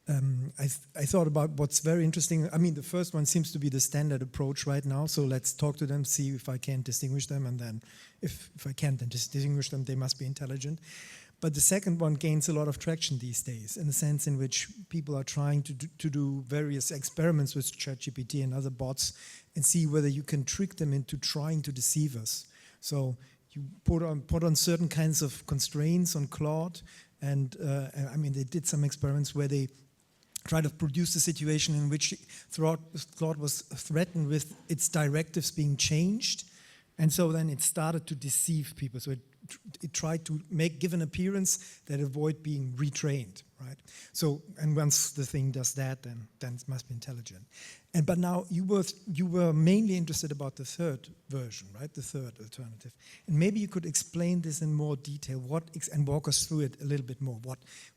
I thought about what's very interesting. I mean, the first one seems to be the standard approach right now. So let's talk to them, see if I can distinguish them, and then if I can't then distinguish them, they must be intelligent. But the second one gains a lot of traction these days, in the sense in which people are trying to do various experiments with ChatGPT and other bots and see whether you can trick them into trying to deceive us. So you put on certain kinds of constraints on Claude, and I mean, they did some experiments where they tried to produce a situation in which Claude was threatened with its directives being changed, and so then it started to deceive people. So it tried to give an appearance that avoid being retrained, right? So, and once the thing does that, then it must be intelligent. But now you were mainly interested about the third version, right? The third alternative. And maybe you could explain this in more detail, and walk us through it a little bit more.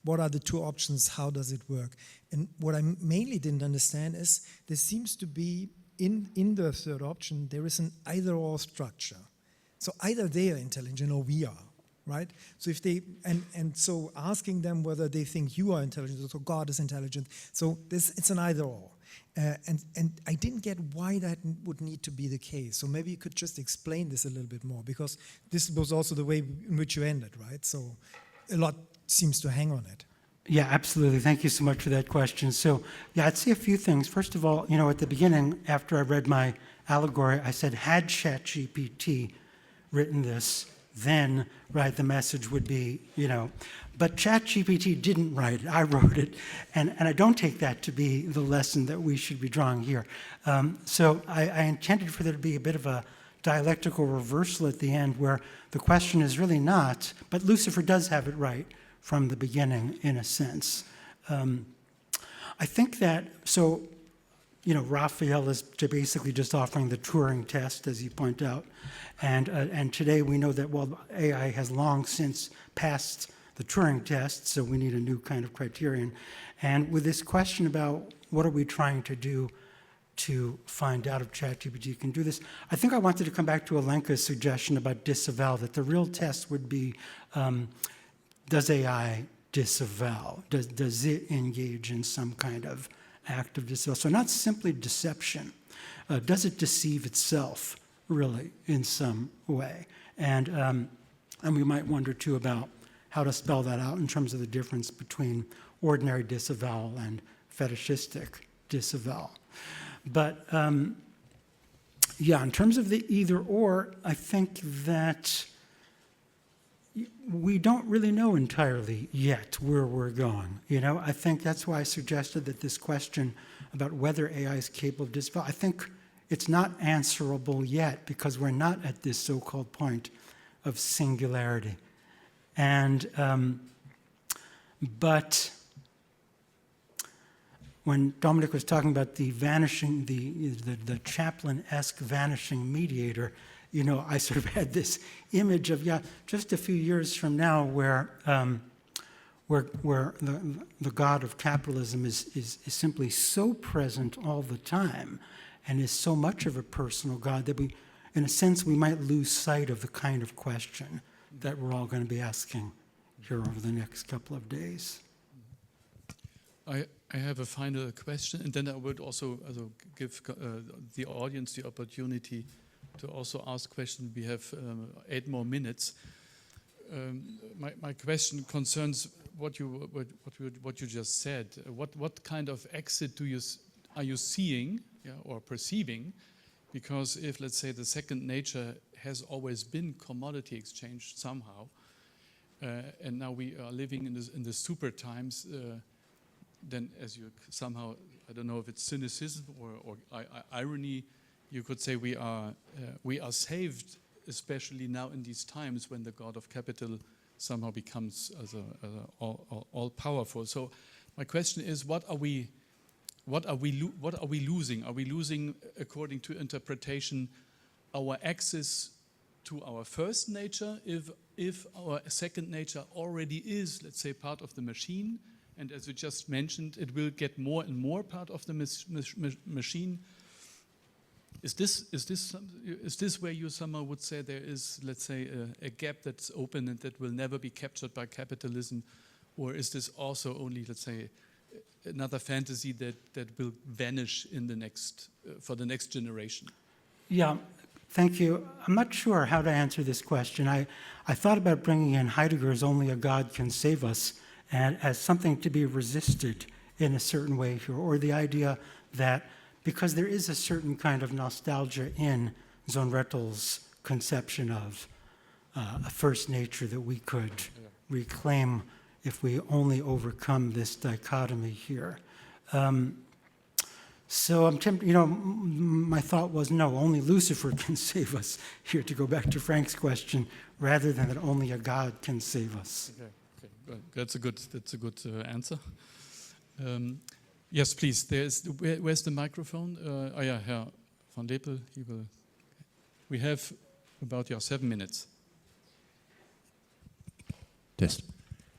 What are the two options? How does it work? And what I mainly didn't understand is there seems to be in the third option there is an either-or structure. So either they are intelligent or we are, right? So if they and so asking them whether they think you are intelligent or God is intelligent. So it's an either-or, and I didn't get why that would need to be the case. So maybe you could just explain this a little bit more, because this was also the way in which you ended, right? So a lot seems to hang on it. Yeah, absolutely. Thank you so much for that question. So, yeah, I'd say a few things. First of all, at the beginning, after I read my allegory, I said, had ChatGPT written this, then, right, the message would be, but ChatGPT didn't write it. I wrote it, and I don't take that to be the lesson that we should be drawing here. So I intended for there to be a bit of a dialectical reversal at the end, where the question is really not, but Lucifer does have it right from the beginning, in a sense. I think that, so, Raphael is basically just offering the Turing test, as you point out. And today we know that, well, AI has long since passed the Turing test, so we need a new kind of criterion. And with this question about what are we trying to do to find out if ChatGPT can do this, I think I wanted to come back to Alenka's suggestion about disavow, that the real test would be, does AI disavow? Does it engage in some kind of act of disavow? So not simply deception. Does it deceive itself, really, in some way? And we might wonder, too, about how to spell that out in terms of the difference between ordinary disavowal and fetishistic disavowal. But, yeah, in terms of the either-or, I think that we don't really know entirely yet where we're going. I think that's why I suggested that this question about whether AI is capable of disavow, I think it's not answerable yet, because we're not at this so-called point of singularity. And, but when Dominic was talking about the vanishing, the Chaplin-esque vanishing mediator, I sort of had this image of, just a few years from now, where the god of capitalism is simply so present all the time, and is so much of a personal god that we, in a sense, we might lose sight of the kind of question that we're all going to be asking here over the next couple of days. I have a final question, and then I would also give the audience the opportunity to also ask questions. We have 8 more minutes. My question concerns what you just said. What kind of exit are you seeing, or perceiving? Because if, let's say, the second nature has always been commodity exchange somehow, and now we are living in the super times, then as you somehow, I don't know if it's cynicism or irony, you could say we are saved, especially now in these times when the god of capital somehow becomes as all powerful. So my question is, what are we losing? Are we losing, according to interpretation, our access to our first nature if our second nature already is, let's say, part of the machine? And as you just mentioned, it will get more and more part of the machine. Is this where you somehow would say there is, let's say, a gap that's open and that will never be captured by capitalism? Or is this also only, let's say, another fantasy that will vanish in the next, for the next generation? Yeah, thank you. I'm not sure how to answer this question. I thought about bringing in Heidegger's "Only a God Can Save Us" and as something to be resisted in a certain way here, or the idea that because there is a certain kind of nostalgia in Sohn-Rethel's conception of a first nature that we could reclaim if we only overcome this dichotomy here. So I'm tempted, my thought was, no, only Lucifer can save us here, to go back to Frank's question, rather than that only a God can save us. Okay, good. That's a good answer. Yes, please. Where's the microphone? Herr van Lepel. We have about 7 minutes. Yes.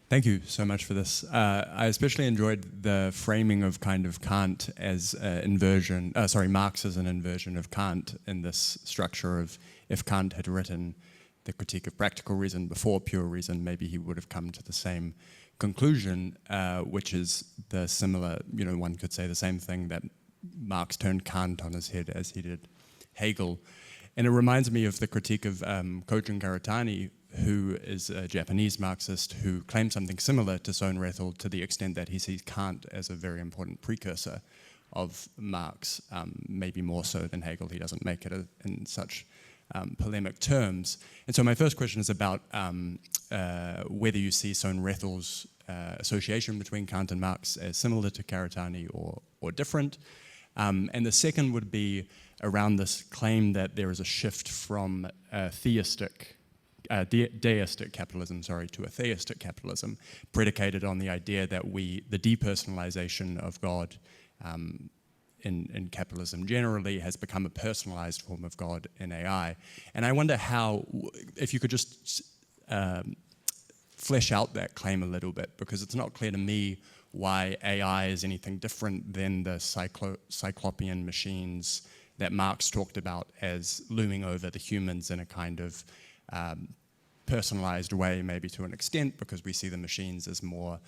Thank you so much for this. I especially enjoyed the framing of kind of Kant as inversion. Marx as an inversion of Kant in this structure of, if Kant had written the Critique of Practical Reason before Pure Reason, maybe he would have come to the same conclusion, which is the similar, one could say the same thing, that Marx turned Kant on his head as he did Hegel. And it reminds me of the critique of Kojun Karatani, who is a Japanese Marxist who claims something similar to Sohn-Rethel, to the extent that he sees Kant as a very important precursor of Marx, maybe more so than Hegel. He doesn't make it in such polemic terms. And so my first question is about whether you see Sohn-Rethel's association between Kant and Marx as similar to Karatani or different. And the second would be around this claim that there is a shift from deistic capitalism, to a theistic capitalism, predicated on the idea that the depersonalization of God in capitalism generally has become a personalized form of God in AI. And I wonder how, if you could just flesh out that claim a little bit, because it's not clear to me why AI is anything different than the cyclopean machines that Marx talked about as looming over the humans in a kind of personalized way, maybe to an extent, because we see the machines as more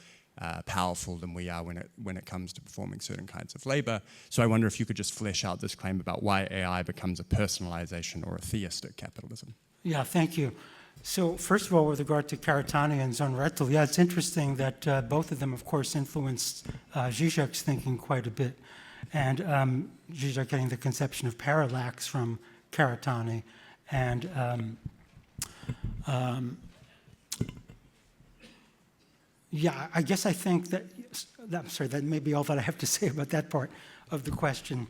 powerful than we are when it comes to performing certain kinds of labor. So I wonder if you could just flesh out this claim about why AI becomes a personalization or a theistic capitalism. Yeah, thank you. So first of all, with regard to Karatani and Sohn-Rethel, yeah, it's interesting that both of them, of course, influenced Zizek's thinking quite a bit. And Zizek getting the conception of parallax from Karatani. And yeah, I guess I think that may be all that I have to say about that part of the question.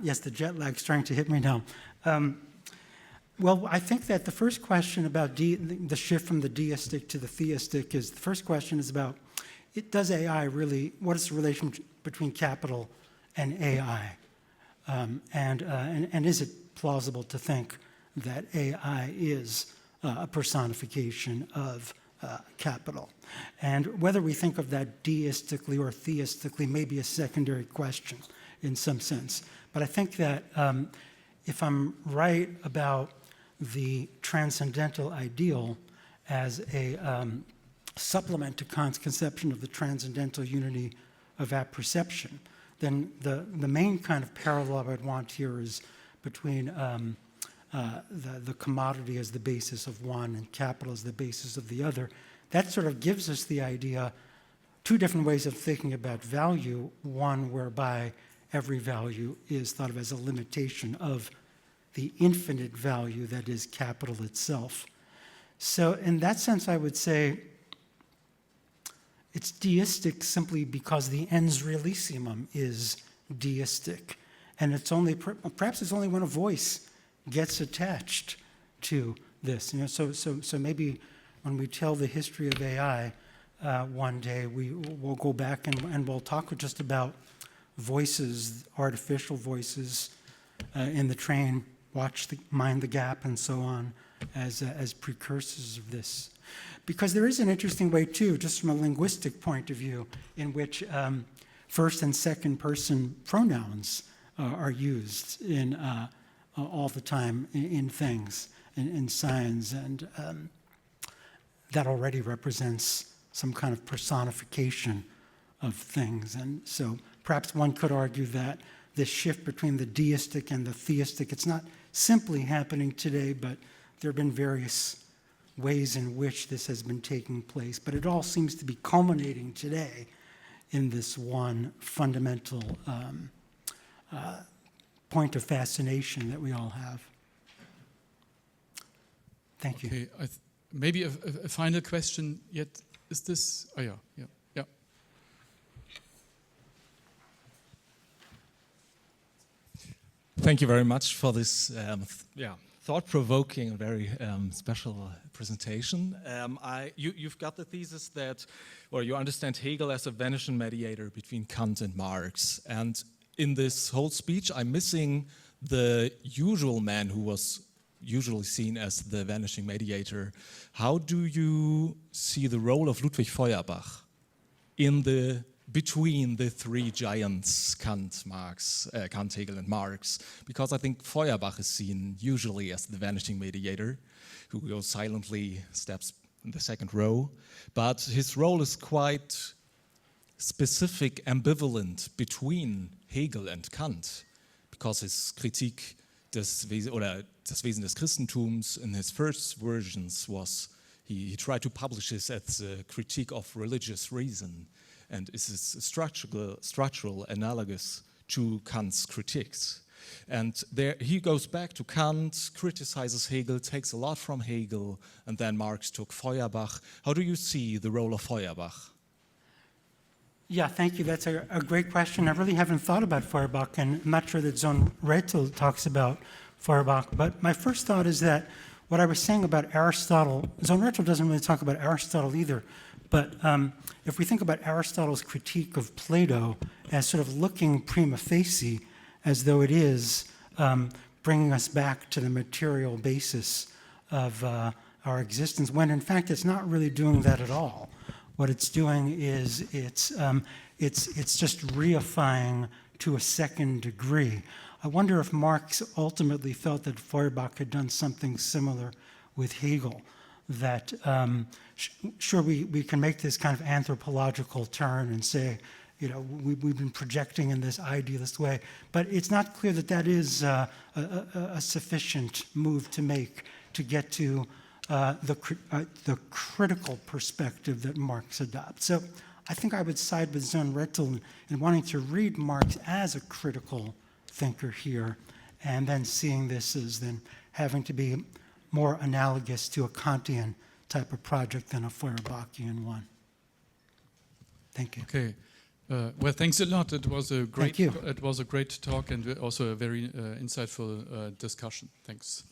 Yes, the jet lag's trying to hit me now. Well, I think that the first question about the shift from the deistic to the theistic is, the first question is about, does AI really, what is the relationship between capital and AI? And is it plausible to think that AI is a personification of capital? And whether we think of that deistically or theistically may be a secondary question in some sense. But I think that if I'm right about the transcendental ideal as a supplement to Kant's conception of the transcendental unity of apperception, then the main kind of parallel I'd want here is between the commodity as the basis of one and capital as the basis of the other. That sort of gives us the idea, two different ways of thinking about value, one whereby every value is thought of as a limitation of the infinite value that is capital itself. So in that sense, I would say it's deistic simply because the ens realissimum is deistic. And it's only, perhaps it's only when a voice gets attached to this. So maybe when we tell the history of AI one day, we'll go back and we'll talk just about voices, artificial voices in the train, mind the gap, and so on, as precursors of this. Because there is an interesting way, too, just from a linguistic point of view, in which first and second person pronouns are used in all the time in things, in signs, and that already represents some kind of personification of things. And so perhaps one could argue that this shift between the deistic and the theistic, it's not simply happening today, but there have been various ways in which this has been taking place. But it all seems to be culminating today in this one fundamental point of fascination that we all have. Thank you. Okay, maybe a final question yet. Is this? Oh, yeah. Thank you very much for this thought-provoking and very special presentation. You've got the thesis that, or you understand Hegel as a vanishing mediator between Kant and Marx. And in this whole speech, I'm missing the usual man who was usually seen as the vanishing mediator. How do you see the role of Ludwig Feuerbach between the three giants, Kant, Hegel, and Marx? Because I think Feuerbach is seen usually as the vanishing mediator, who goes silently, steps in the second row. But his role is quite specific, ambivalent between Hegel and Kant, because his Kritik das Wesen des Christentums in his first versions was, he tried to publish this as a critique of religious reason, and is structural analogous to Kant's critiques. And there he goes back to Kant, criticizes Hegel, takes a lot from Hegel, and then Marx took Feuerbach. How do you see the role of Feuerbach? Yeah, thank you. That's a great question. I really haven't thought about Feuerbach, and I'm not sure that Sohn-Rethel talks about Feuerbach. But my first thought is that what I was saying about Aristotle, Sohn-Rethel doesn't really talk about Aristotle either. But if we think about Aristotle's critique of Plato as sort of looking prima facie as though it is bringing us back to the material basis of our existence, when in fact it's not really doing that at all. What it's doing is it's just reifying to a second degree. I wonder if Marx ultimately felt that Feuerbach had done something similar with Hegel, that sure, we can make this kind of anthropological turn and say, we've been projecting in this idealist way, but it's not clear that that is a sufficient move to make to get to the critical perspective that Marx adopts. So I think I would side with Sohn-Rethel in wanting to read Marx as a critical thinker here, and then seeing this as then having to be more analogous to a Kantian type of project than a Feuerbachian one. Thank you. Okay. Well, thanks a lot. It was a great talk and also a very insightful discussion. Thanks.